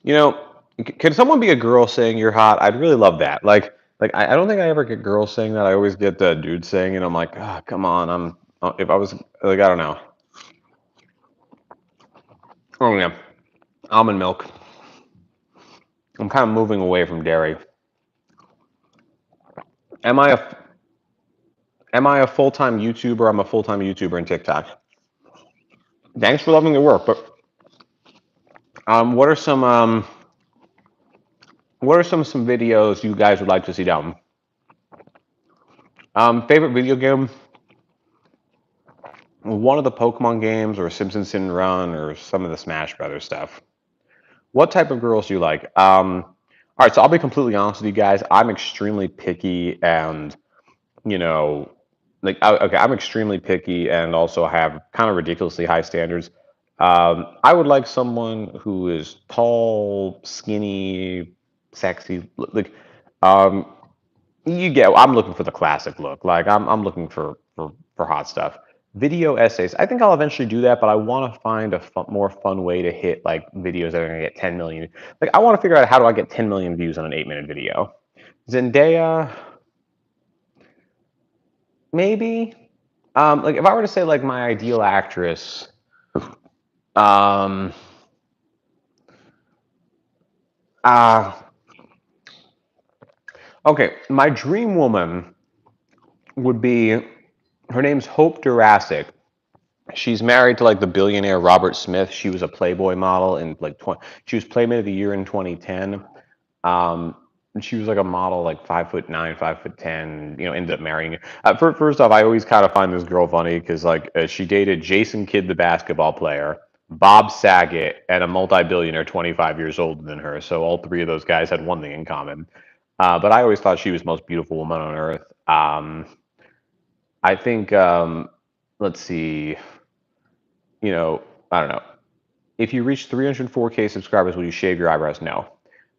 Can someone be a girl saying you're hot? I'd really love that. I don't think I ever get girls saying that. I always get dudes saying it. I'm like, oh, come on. If I was like, I don't know. Oh yeah, almond milk. I'm kind of moving away from dairy. Am I a full-time YouTuber? I'm a full-time YouTuber in TikTok. Thanks for loving the work, but what are some videos you guys would like to see down? Favorite video game? One of the Pokemon games, or Simpsons Hit and Run, or some of the Smash Brothers stuff. What type of girls do you like? All right, so I'll be completely honest with you guys. I'm extremely picky, and I'm extremely picky, and also have kind of ridiculously high standards. I would like someone who is tall, skinny, sexy. I'm looking for the classic look. Like I'm looking for hot stuff. Video essays. I think I'll eventually do that, but I want to find a more fun way to hit like videos that are going to get 10 million. Like I want to figure out how do I get 10 million views on an 8-minute video. Zendaya, maybe. Like if I were to say like my ideal actress, okay, my dream woman would be, her name's Hope Jurassic. She's married to like the billionaire Robert Smith. She was a Playboy model in like she was Playmate of the Year in 2010. And she was like a model, like 5'9", 5'10". Ended up marrying. First off, I always kind of find this girl funny because like she dated Jason Kidd, the basketball player, Bob Saget, and a multi-billionaire 25 years older than her. So all three of those guys had one thing in common. But I always thought she was the most beautiful woman on earth. I think, let's see, I don't know. If you reach 304K subscribers, will you shave your eyebrows? No.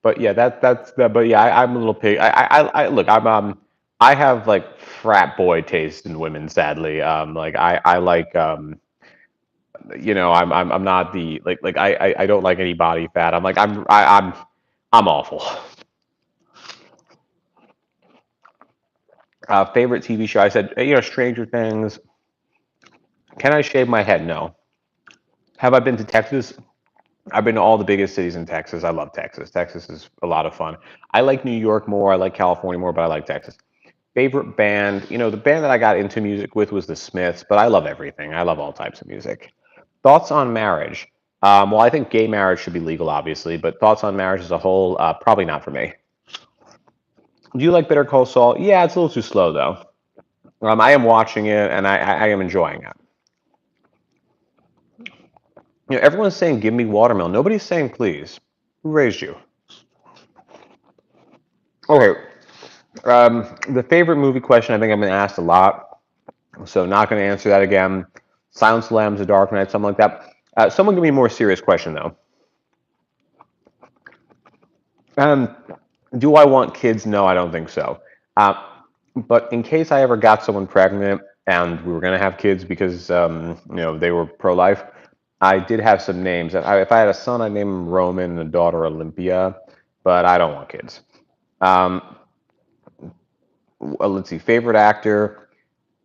But yeah, that's that. But yeah, I'm a little pig. Look, I have like frat boy taste in women. Sadly, like I like, I'm not the I don't like any body fat. I'm awful. Favorite TV show? I said, Stranger Things. Can I shave my head? No. Have I been to Texas? I've been to all the biggest cities in Texas. I love Texas. Texas is a lot of fun. I like New York more. I like California more, but I like Texas. Favorite band? The band that I got into music with was the Smiths, but I love everything. I love all types of music. Thoughts on marriage? Well, I think gay marriage should be legal, obviously, but thoughts on marriage as a whole, probably not for me. Do you like Better Call Saul? Yeah, it's a little too slow, though. I am watching it, and I am enjoying it. Everyone's saying, give me watermelon. Nobody's saying, please. Who raised you? Okay. The favorite movie question, I think I've been asked a lot, so not going to answer that again. Silence of the Lambs, The Dark Knight, something like that. Someone give me a more serious question, though. Do I want kids? No, I don't think so. But in case I ever got someone pregnant and we were going to have kids because, they were pro-life, I did have some names. If I had a son, I'd name him Roman and a daughter Olympia, but I don't want kids. Um, let's see, favorite actor.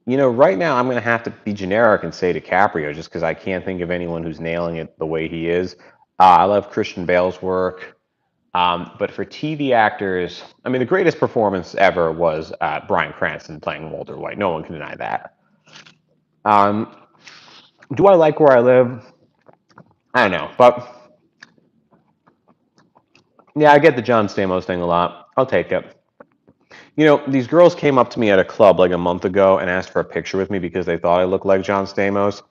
Right now I'm going to have to be generic and say DiCaprio just because I can't think of anyone who's nailing it the way he is. I love Christian Bale's work. But for TV actors, I mean, the greatest performance ever was Bryan Cranston playing Walter White. No one can deny that. Um, do I like where I live? I don't know. But yeah, I get the John Stamos thing a lot. I'll take it. These girls came up to me at a club like a month ago and asked for a picture with me because they thought I looked like John Stamos.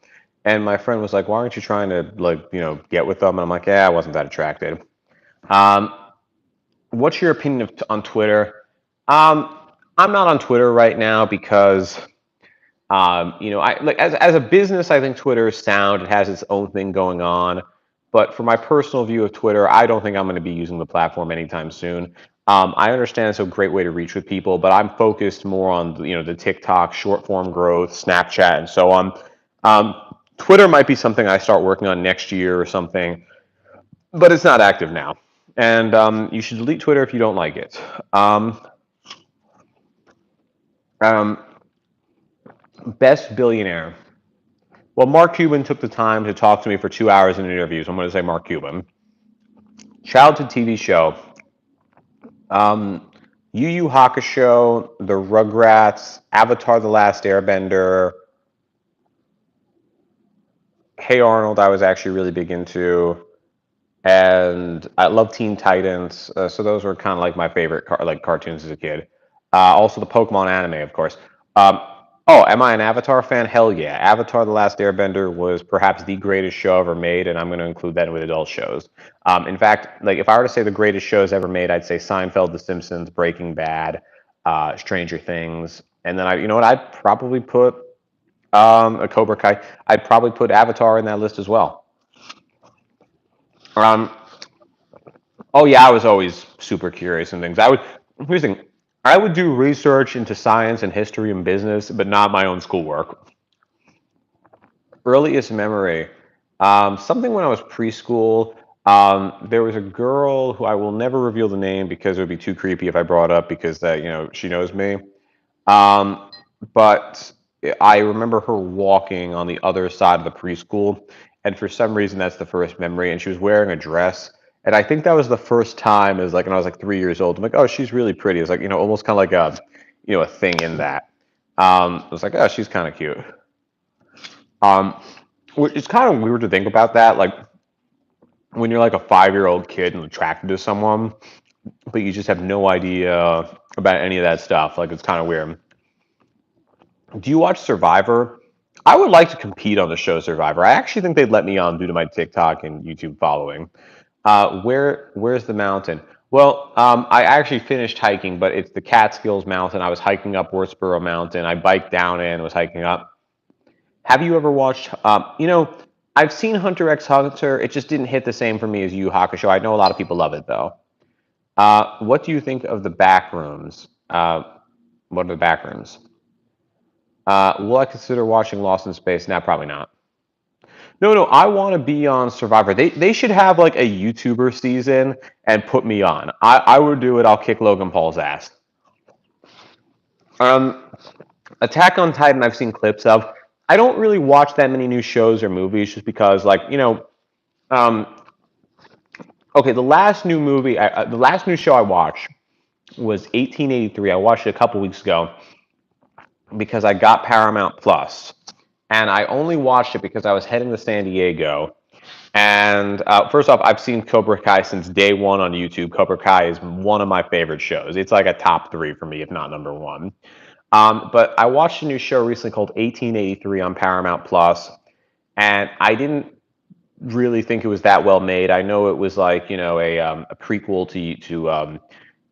And my friend was like, "Why aren't you trying to get with them?" And I'm like, "Yeah, I wasn't that attracted." Um, what's your opinion on Twitter? Um, I'm not on Twitter right now because I like as a business, I think Twitter is sound. It has its own thing going on. But for my personal view of Twitter, I don't think I'm going to be using the platform anytime soon. I understand it's a great way to reach with people, but I'm focused more on the TikTok, short form growth, Snapchat, and so on. Twitter might be something I start working on next year or something, but it's not active now. And you should delete Twitter if you don't like it. Um, um, best billionaire. Well, Mark Cuban took the time to talk to me for 2 hours in an interview, so I'm going to say Mark Cuban. Childhood TV show. Um, Yu Yu Hakusho, The Rugrats, Avatar: The Last Airbender, Hey Arnold. I was actually really big into, and I love Teen Titans. So those were kind of like my favorite cartoons as a kid. Also the Pokemon anime, of course. Um, oh, am I an Avatar fan? Hell yeah! Avatar: The Last Airbender was perhaps the greatest show ever made, and I'm going to include that with adult shows. In fact, like if I were to say the greatest shows ever made, I'd say Seinfeld, The Simpsons, Breaking Bad, Stranger Things, and then I'd probably put a Cobra Kai. I'd probably put Avatar in that list as well. Um, Oh yeah, I was always super curious and things. Here's the thing. I would do research into science and history and business, but not my own schoolwork. Earliest memory, something when I was preschool. There was a girl who I will never reveal the name because it would be too creepy if I brought up because that she knows me. Um, but I remember her walking on the other side of the preschool, and for some reason that's the first memory. And she was wearing a dress, and I think that was the first time. Is like when I was like 3 years old. I'm like, oh, she's really pretty. It's like almost kind of like a thing in that. I was like, oh, she's kind of cute. Um, it's kind of weird to think about that, like when you're like a 5-year-old kid and attracted to someone, but you just have no idea about any of that stuff. Like it's kind of weird. Do you watch Survivor? I would like to compete on the show Survivor. I actually think they'd let me on due to my TikTok and YouTube following. Where's the mountain? Well, I actually finished hiking, but it's the Catskills Mountain. I was hiking up Wurtsboro Mountain. I biked down it and was hiking up. Have you ever watched? I've seen Hunter x Hunter. It just didn't hit the same for me as Yu Yu Hakusho. I know a lot of people love it though. What do you think of the back rooms? What are the back rooms? Will I consider watching Lost in Space? Nah, probably not. No, no, I want to be on Survivor. They should have like a YouTuber season and put me on. I would do it. I'll kick Logan Paul's ass. Um, Attack on Titan, I've seen clips of. I don't really watch that many new shows or movies just because, um, okay, the last new show I watched was 1883. I watched it a couple weeks ago because I got Paramount Plus, and I only watched it because I was heading to San Diego. And first off, I've seen Cobra Kai since day one on YouTube. Cobra Kai is one of my favorite shows. It's like a top three for me, if not number one. But I watched a new show recently called 1883 on Paramount Plus, and I didn't really think it was that well made. I know it was like a prequel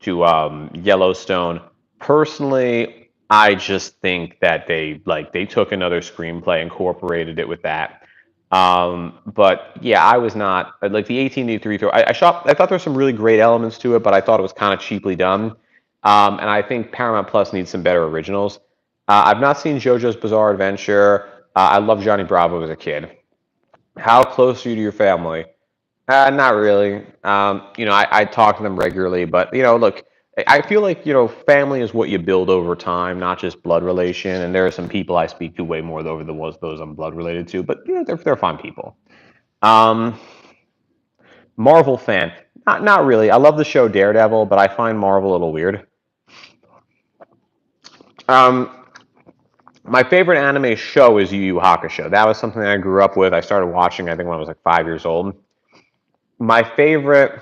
to Yellowstone. Personally, I just think that they took another screenplay, incorporated it with that. But yeah, I was not like the 1883 throw. I thought there were some really great elements to it, but I thought it was kind of cheaply done. And I think Paramount Plus needs some better originals. I've not seen JoJo's Bizarre Adventure. I love Johnny Bravo as a kid. How close are you to your family? Not really. I talk to them regularly, but look, I feel like family is what you build over time, not just blood relation. And there are some people I speak to way more over the ones those I'm blood related to, but they're fine people. Um, Marvel fan? Not really. I love the show Daredevil, but I find Marvel a little weird. Um, my favorite anime show is Yu Yu Hakusho. That was something I grew up with. I started watching, I think, when I was like 5 years old. My favorite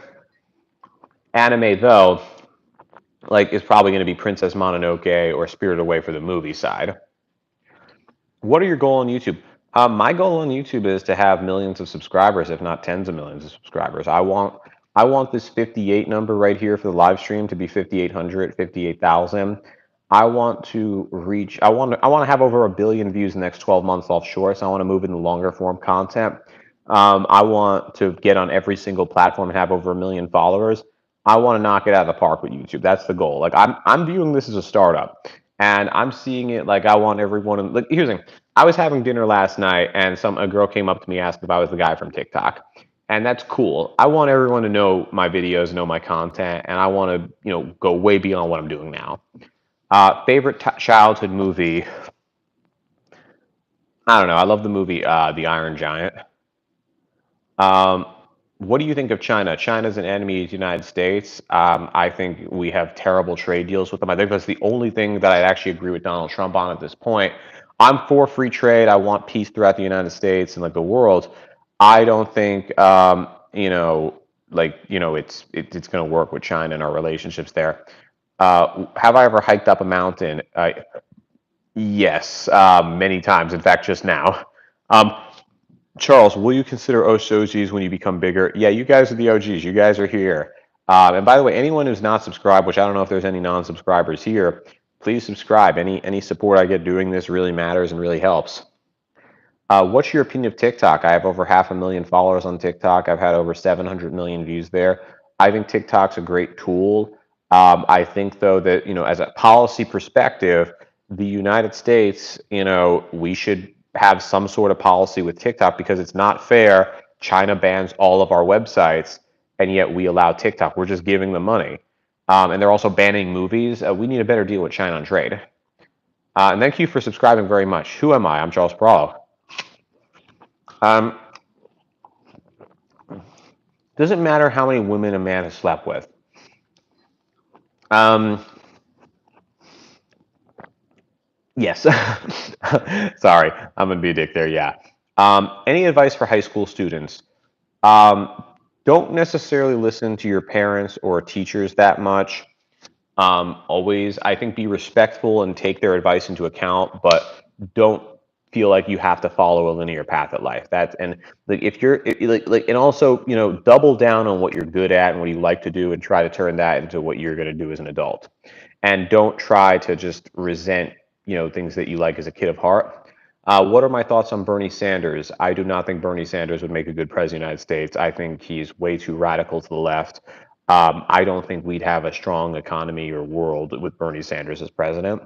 anime, though, like, is probably going to be Princess Mononoke or Spirited Away for the movie side. What are your goal on YouTube? My goal on YouTube is to have millions of subscribers, if not tens of millions of subscribers. I want this 58 number right here for the live stream to be 5,800, 58,000. I want to reach. I want to have over 1 billion views in the next 12 months off shorts. I want to move into longer form content. I want to get on every single platform and have over 1 million followers. I want to knock it out of the park with YouTube. That's the goal. Like I'm viewing this as a startup, and I'm seeing it like I want everyone. Like here's the thing. I was having dinner last night, and a girl came up to me asked if I was the guy from TikTok, and that's cool. I want everyone to know my videos, know my content, and I want to go way beyond what I'm doing now. Favorite childhood movie? I don't know. I love the movie The Iron Giant. Um, what do you think of China? China's an enemy of the United States. I think we have terrible trade deals with them. I think that's the only thing that I'd actually agree with Donald Trump on at this point. I'm for free trade. I want peace throughout the United States and like the world. I don't think it's going to work with China and our relationships there. Have I ever hiked up a mountain? Yes, many times. In fact, just now. Um, Charles, will you consider OGs when you become bigger? Yeah, you guys are the OGs. You guys are here. And by the way, anyone who's not subscribed, which I don't know if there's any non-subscribers here, please subscribe. Any support I get doing this really matters and really helps. What's your opinion of TikTok? I have over 500,000 followers on TikTok. I've had over 700 million views there. I think TikTok's a great tool. I think, though, that, as a policy perspective, the United States, we should have some sort of policy with TikTok because it's not fair. China bans all of our websites, and yet we allow TikTok. We're just giving them money. And they're also banning movies. We need a better deal with China on trade. And thank you for subscribing very much. Who am I? I'm Charles Perallo. Um, doesn't matter how many women a man has slept with. Um, yes. Sorry, I'm gonna be a dick there. Yeah. Any advice for high school students? Um, don't necessarily listen to your parents or teachers that much. Always, I think, be respectful and take their advice into account, but don't feel like you have to follow a linear path at life. That's and like if you're and also double down on what you're good at and what you like to do, and try to turn that into what you're going to do as an adult. And don't try to just resent things that you like as a kid of heart. What are my thoughts on Bernie Sanders? I do not think Bernie Sanders would make a good president of the United States. I think he's way too radical to the left. I don't think we'd have a strong economy or world with Bernie Sanders as president.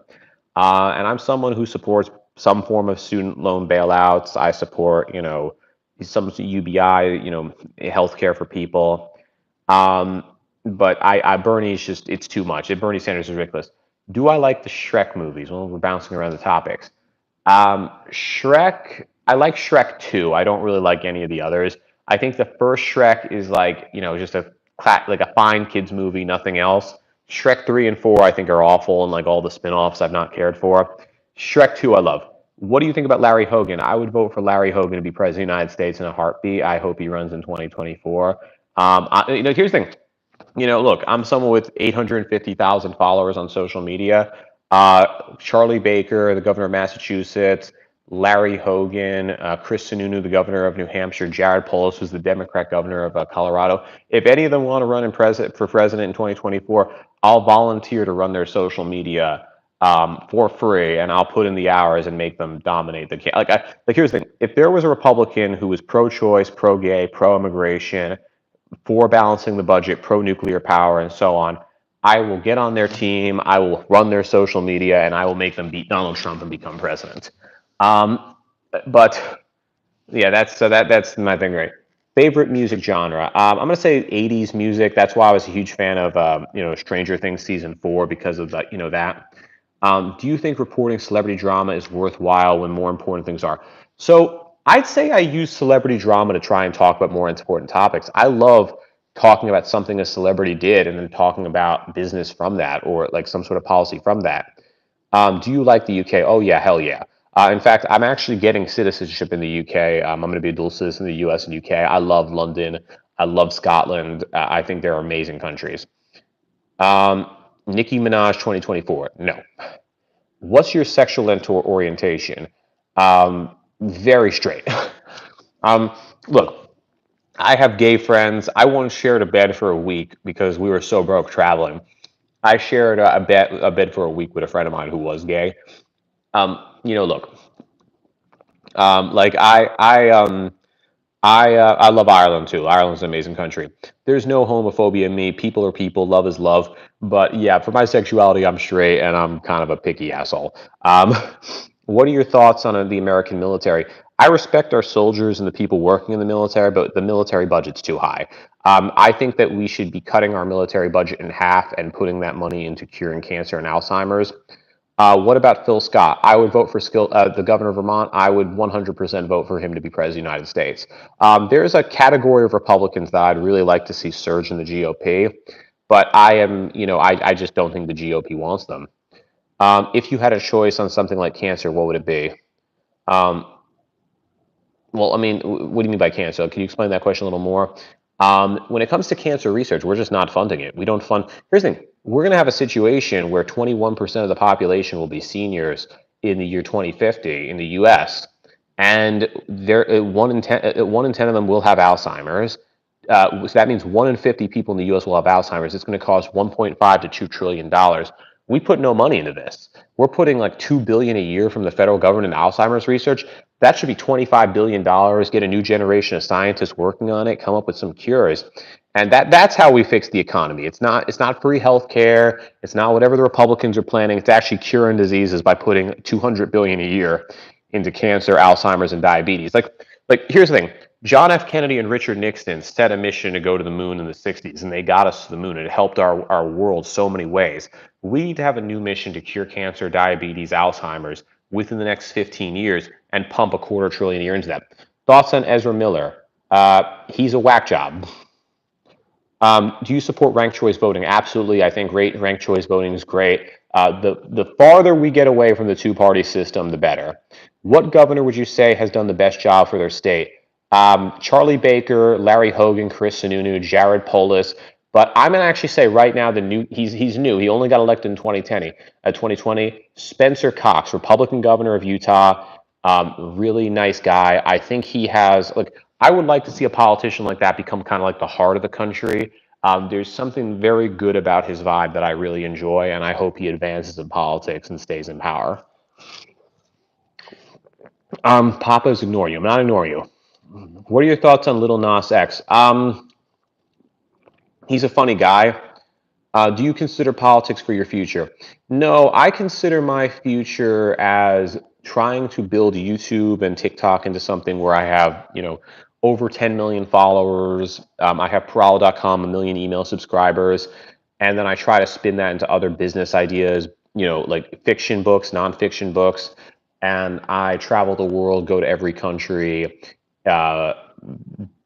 And I'm someone who supports some form of student loan bailouts. I support, some UBI, healthcare for people. Um, but Bernie's just, it's too much. Bernie Sanders is ridiculous. Do I like the Shrek movies? Well, we're bouncing around the topics. Shrek, I like Shrek 2. I don't really like any of the others. I think the first Shrek is like, just like a fine kids movie, nothing else. Shrek 3 and 4 I think are awful, and like all the spin-offs I've not cared for. Shrek 2 I love. What do you think about Larry Hogan? I would vote for Larry Hogan to be president of the United States in a heartbeat. I hope he runs in 2024. Here's the thing. Look, I'm someone with 850,000 followers on social media. Charlie Baker, the governor of Massachusetts, Larry Hogan, Chris Sununu, the governor of New Hampshire, Jared Polis, who's the Democrat governor of Colorado. If any of them want to run for president in 2024, I'll volunteer to run their social media for free, and I'll put in the hours and make them dominate the here's the thing. If there was a Republican who was pro-choice, pro-gay, pro-immigration, for balancing the budget, pro-nuclear power, and so on, I will get on their team, I will run their social media, and I will make them beat Donald Trump and become president. Um, but Yeah, that's my thing, right? Favorite music genre? I'm gonna say '80s music. That's why I was a huge fan of Stranger Things season 4 because of that. Do you think reporting celebrity drama is worthwhile when more important things are? So I'd say I use celebrity drama to try and talk about more important topics. I love talking about something a celebrity did and then talking about business from that or like some sort of policy from that. Do you like the UK? Oh yeah, hell yeah. In fact, I'm actually getting citizenship in the UK. I'm going to be a dual citizen in the US and UK. I love London. I love Scotland. I think they're amazing countries. Um, Nicki Minaj 2024. No. What's your sexual orientation? Very straight. um, Look, I have gay friends. I once shared a bed for a week because we were so broke traveling. I shared a bed for a week with a friend of mine who was gay. Look, like I love Ireland too. Ireland's an amazing country. There's no homophobia in me. People are people. Love is love. But yeah, for my sexuality, I'm straight and I'm kind of a picky asshole. What are your thoughts on the American military? I respect our soldiers and the people working in the military, but the military budget's too high. I think that we should be cutting our military budget in half and putting that money into curing cancer and Alzheimer's. What about Phil Scott? I would vote for the governor of Vermont. I would 100% vote for him to be president of the United States. There's a category of Republicans that I'd really like to see surge in the GOP, but I just don't think the GOP wants them. If you had a choice on something like cancer, what would it be? Um, well, I mean, what do you mean by cancer? Can you explain that question a little more? When it comes to cancer research, we're just not funding it. We don't fund. Here's the thing: we're going to have a situation where 21% of the population will be seniors in the year 2050 in the U.S., and 1 in 10 of them will have Alzheimer's. So that means 1 in 50 people in the U.S. will have Alzheimer's. It's going to cost 1.5 to $2 trillion. We put no money into this. We're putting like 2 billion a year from the federal government in Alzheimer's research. That should be $25 billion. Get a new generation of scientists working on it, come up with some cures, and that's how we fix the economy. It's not free health care. It's not whatever the Republicans are planning. It's actually curing diseases by putting 200 billion a year into cancer, Alzheimer's, and diabetes. Like here's the thing: John F. Kennedy and Richard Nixon set a mission to go to the moon in the 60s, and they got us to the moon, and it helped our world so many ways. We need to have a new mission to cure cancer, diabetes, Alzheimer's within the next 15 years and pump $250 billion a year into that. Thoughts on Ezra Miller? He's a whack job. Do you support ranked choice voting? Absolutely. I think ranked choice voting is great. The farther we get away from the two-party system, the better. What governor would you say has done the best job for their state? Charlie Baker, Larry Hogan, Chris Sununu, Jared Polis. But I'm gonna actually say right now he's new. He only got elected in 2020. Spencer Cox, Republican governor of Utah, really nice guy. I think he has like I would like to see a politician like that become kind of like the heart of the country. There's something very good about his vibe that I really enjoy, and I hope he advances in politics and stays in power. Papa's ignoring you. I'm not ignoring you. What are your thoughts on Little Nas X? He's a funny guy. Do you consider politics for your future? No, I consider my future as trying to build YouTube and TikTok into something where I have, over 10 million followers. I have Parala.com, a million email subscribers. And then I try to spin that into other business ideas, like fiction books, nonfiction books. And I travel the world, go to every country, uh,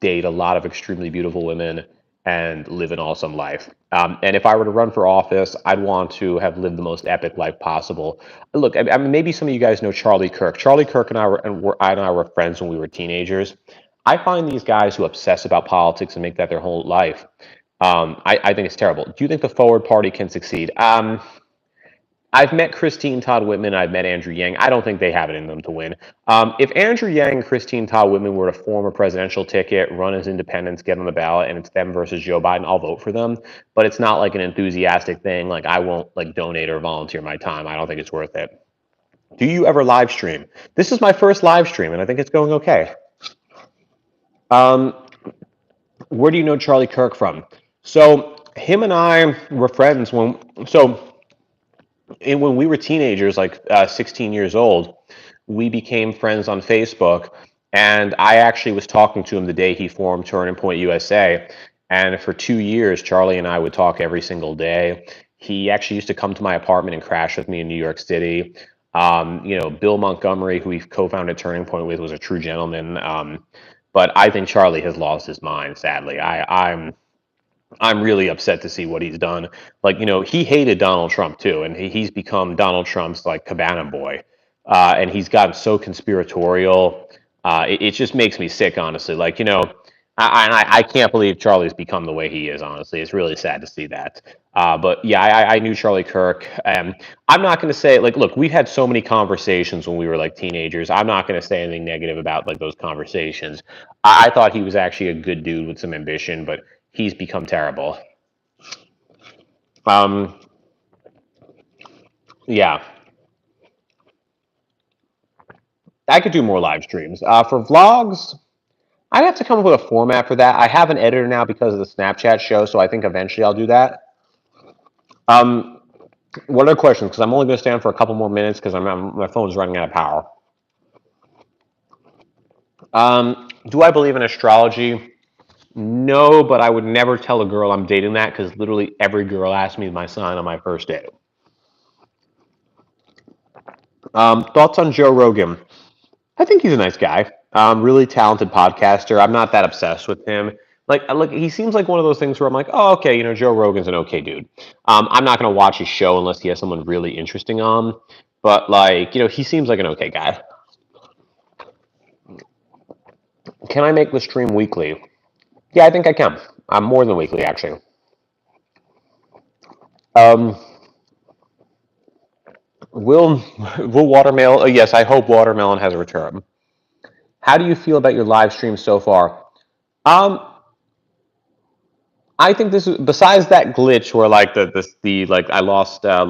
date a lot of extremely beautiful women, and live an awesome life. And if I were to run for office, I'd want to have lived the most epic life possible. Look, I mean, maybe some of you guys know Charlie Kirk. Charlie Kirk and I were friends when we were teenagers. I find these guys who obsess about politics and make that their whole life. I think it's terrible. Do you think the Forward Party can succeed? I've met Christine Todd Whitman. I've met Andrew Yang. I don't think they have it in them to win. If Andrew Yang and Christine Todd Whitman were to form a presidential ticket, run as independents, get on the ballot, and it's them versus Joe Biden, I'll vote for them. But it's not like an enthusiastic thing. Like I won't like donate or volunteer my time. I don't think it's worth it. Do you ever live stream? This is my first live stream, and I think it's going okay. Um, where do you know Charlie Kirk from? So him and I were friends when we were teenagers, like 16 years old. We became friends on Facebook, And I actually was talking to him the day he formed Turning Point USA. And for 2 years, Charlie and I would talk every single day. He actually used to come to my apartment and crash with me in New York City. Bill Montgomery, who he co-founded Turning Point with, was a true gentleman. But I think Charlie has lost his mind, sadly. I'm really upset to see what he's done. Like, he hated Donald Trump too, and he's become Donald Trump's like cabana boy, and he's gotten so conspiratorial. It just makes me sick, honestly. Like, I can't believe Charlie's become the way he is. Honestly, it's really sad to see that. But yeah, I knew Charlie Kirk. I'm not going to say like, look, we've had so many conversations when we were like teenagers. I'm not going to say anything negative about like those conversations. I thought he was actually a good dude with some ambition, but he's become terrible. Um, yeah, I could do more live streams. For vlogs, I'd have to come up with a format for that. I have an editor now because of the Snapchat show, so I think eventually I'll do that. Um, what other questions? Because I'm only going to stand for a couple more minutes because my phone's running out of power. Do I believe in astrology? No, but I would never tell a girl I'm dating that because literally every girl asked me my sign on my first date. Thoughts on Joe Rogan? I think he's a nice guy. Really talented podcaster. I'm not that obsessed with him. Like, he seems like one of those things where I'm like, oh, okay, Joe Rogan's an okay dude. I'm not gonna watch his show unless he has someone really interesting on. But like, he seems like an okay guy. Can I make the stream weekly? Yeah, I think I can. I'm more than weekly, actually. Um, will watermelon? Yes, I hope watermelon has a return. How do you feel about your live stream so far? Um, I think this is besides that glitch where like the like I lost I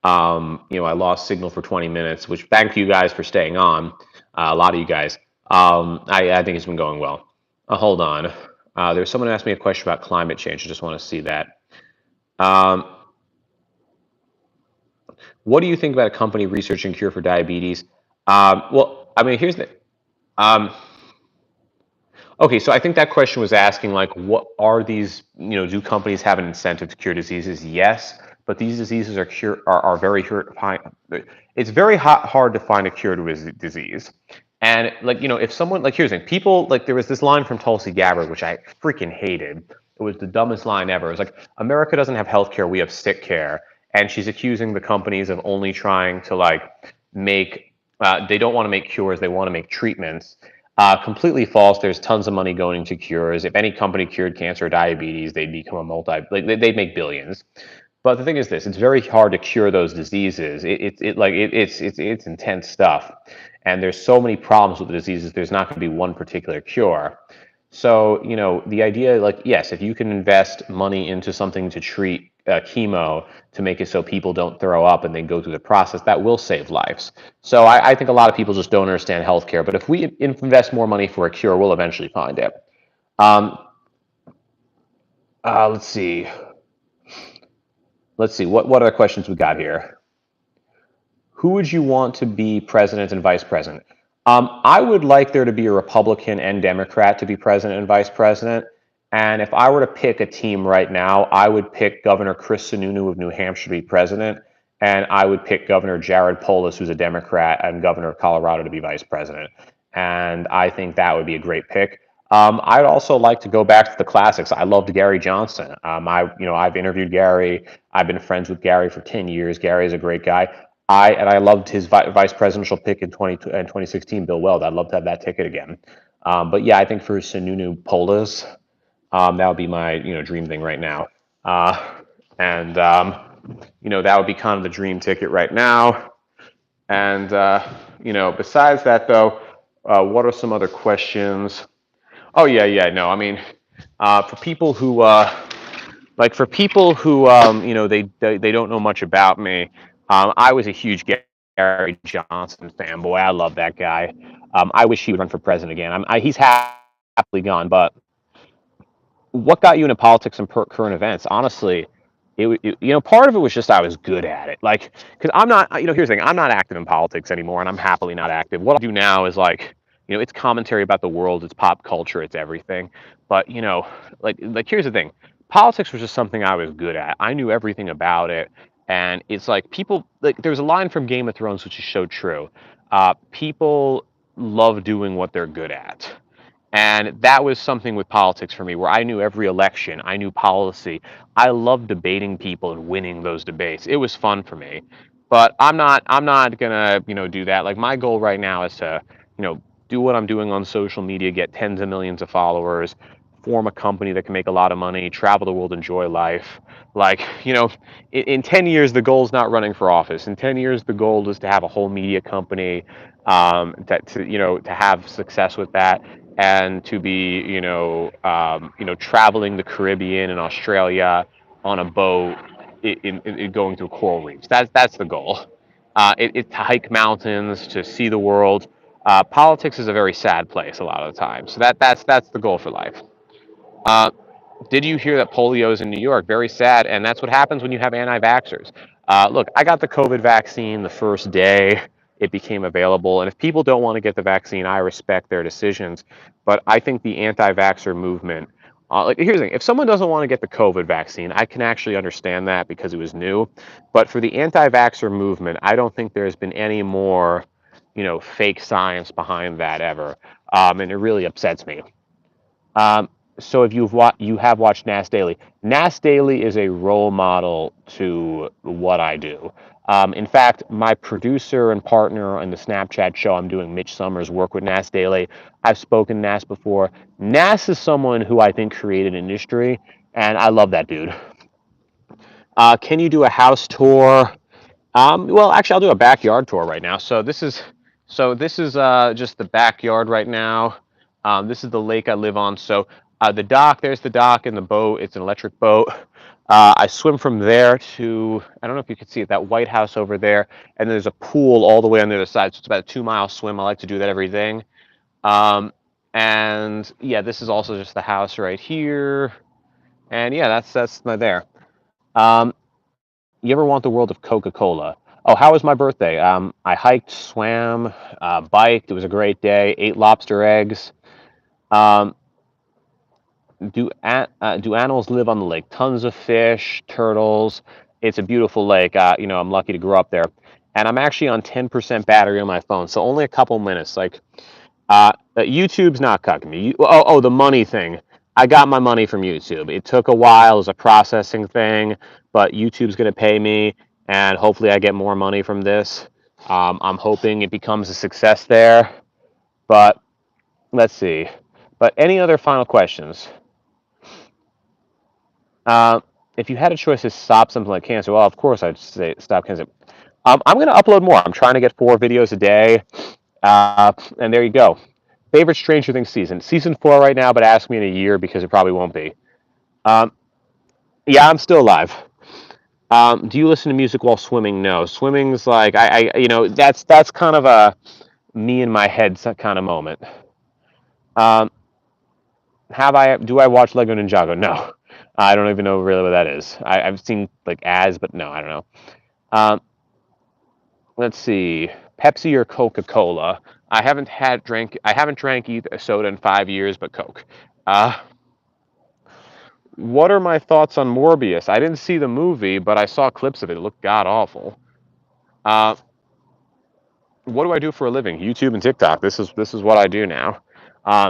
lost signal for 20 minutes, which thank you guys for staying on. A lot of you guys. I think it's been going well. Hold on. There's someone asked me a question about climate change. I just want to see that. Um, what do you think about a company researching cure for diabetes? Well, I mean, here's the. Um, Okay, so I think that question was asking like, what are these? Do companies have an incentive to cure diseases? Yes, but these diseases are very hard. It's very hard to find a cure to a disease. And like, if someone like here's the thing, people like there was this line from Tulsi Gabbard which I freaking hated. It was the dumbest line ever. It was like, America doesn't have health care, we have sick care, and she's accusing the companies of only trying to like make. They don't want to make cures, they want to make treatments. Completely false. There's tons of money going into cures. If any company cured cancer or diabetes, they'd become a they'd make billions. But the thing is this, it's very hard to cure those diseases. It's intense stuff. And there's so many problems with the diseases, there's not going to be one particular cure. So, the idea, like, yes, if you can invest money into something to treat chemo to make it so people don't throw up and then go through the process, that will save lives. So I think a lot of people just don't understand healthcare. But if we invest more money for a cure, we'll eventually find it. Um, let's see. Let's see. What other questions we got here? Who would you want to be president and vice president? I would like there to be a Republican and Democrat to be president and vice president. And if I were to pick a team right now, I would pick Governor Chris Sununu of New Hampshire to be president. And I would pick Governor Jared Polis, who's a Democrat, and Governor of Colorado to be vice president. And I think that would be a great pick. I'd also like to go back to the classics. I loved Gary Johnson. I've interviewed Gary. I've been friends with Gary for 10 years. Gary is a great guy. I loved his vice presidential pick in 2016, Bill Weld. I'd love to have that ticket again. But yeah, I think for Sununu Polis, that would be my dream thing right now. And that would be kind of the dream ticket right now. And besides that though, what are some other questions? Oh yeah, no, I mean, for people who they don't know much about me. I was a huge Gary Johnson fanboy. I love that guy. I wish he would run for president again. He's happily gone, but what got you into politics and current events? Honestly, part of it was just I was good at it. Like, because I'm not, here's the thing, I'm not active in politics anymore, and I'm happily not active. What I do now is like, it's commentary about the world, it's pop culture, it's everything. But like here's the thing: politics was just something I was good at. I knew everything about it, and it's like people like there's a line from Game of Thrones which is so true. People love doing what they're good at. And that was something with politics for me where I knew every election, I knew policy. I loved debating people and winning those debates. It was fun for me. But I'm not gonna, do that. Like my goal right now is to, do what I'm doing on social media, get tens of millions of followers, form a company that can make a lot of money, travel the world, enjoy life. Like, in 10 years, the goal is not running for office. In 10 years, the goal is to have a whole media company, to have success with that and to be, traveling the Caribbean and Australia on a boat going through coral reefs. That's the goal. To hike mountains, to see the world. Politics is a very sad place a lot of the time. So that's the goal for life. Uh, did you hear that polio is in New York? Very sad, and that's what happens when you have anti-vaxxers. Look, I got the COVID vaccine the first day it became available, and if people don't want to get the vaccine, I respect their decisions. But I think the anti-vaxxer movement, like here's the thing: if someone doesn't want to get the COVID vaccine, I can actually understand that because it was new. But for the anti-vaxxer movement, I don't think there's been any more, fake science behind that ever, and it really upsets me. Um, so if you have watched Nas Daily, Nas Daily is a role model to what I do. In fact, my producer and partner on the Snapchat show I'm doing, Mitch Summers, work with Nas Daily. I've spoken to Nas before. Nas is someone who I think created an industry, and I love that dude. Can you do a house tour? Well, actually, I'll do a backyard tour right now. So this is just the backyard right now. This is the lake I live on. So the dock, there's the dock and the boat. It's an electric boat. I swim from there to, I don't know if you can see it, that White House over there. And there's a pool all the way on the other side. So it's about a 2 mile swim. I like to do that every day. Um, and yeah, this is also just the house right here. And yeah, that's my there. Um, you ever want the world of Coca-Cola? Oh, how was my birthday? I hiked, swam, biked. It was a great day. Ate lobster eggs. Um, do animals live on the lake? Tons of fish, turtles. It's a beautiful lake. I'm lucky to grow up there. And I'm actually on 10% battery on my phone, so only a couple minutes. Like, YouTube's not cucking me. The money thing. I got my money from YouTube. It took a while. It was a processing thing, but YouTube's going to pay me, and hopefully I get more money from this. I'm hoping it becomes a success there, but let's see. But any other final questions? Uh, if you had a choice to stop something like cancer, well, of course I'd say stop cancer. I'm going to upload more. I'm trying to get 4 videos a day, and there you go. Favorite Stranger Things season? Season 4 right now, but ask me in a year because it probably won't be. Um, yeah, I'm still alive. Do you listen to music while swimming? No. Swimming's like that's kind of a me in my head kind of moment. Um, do I watch Lego Ninjago? No. I don't even know really what that is. I've seen like ads, but no, I don't know. Um, let's see. Pepsi or Coca-Cola? I haven't drank either soda in 5 years, but Coke. Uh, What are my thoughts on Morbius? I didn't see the movie, but I saw clips of it. It looked god awful. Uh, what do I do for a living? YouTube and TikTok. This is what I do now.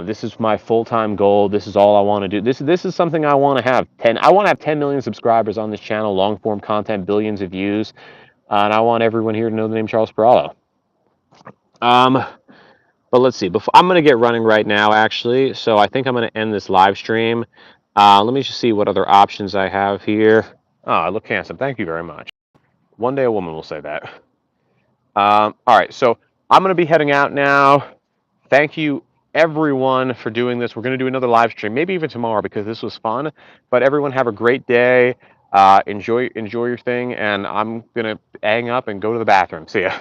This is my full-time goal. This is all I want to do. This is something I want to have. I want to have 10 million subscribers on this channel, long-form content, billions of views, and I want everyone here to know the name Charles Perallo. But let's see. I'm going to get running right now, actually. So I think I'm going to end this live stream. Let me just see what other options I have here. Oh, I look handsome. Thank you very much. One day a woman will say that. All right, so I'm going to be heading out now. Thank you, everyone, for doing this. We're going to do another live stream, maybe even tomorrow, because this was fun. But everyone have a great day. Enjoy your thing, and I'm going to hang up and go to the bathroom. See ya.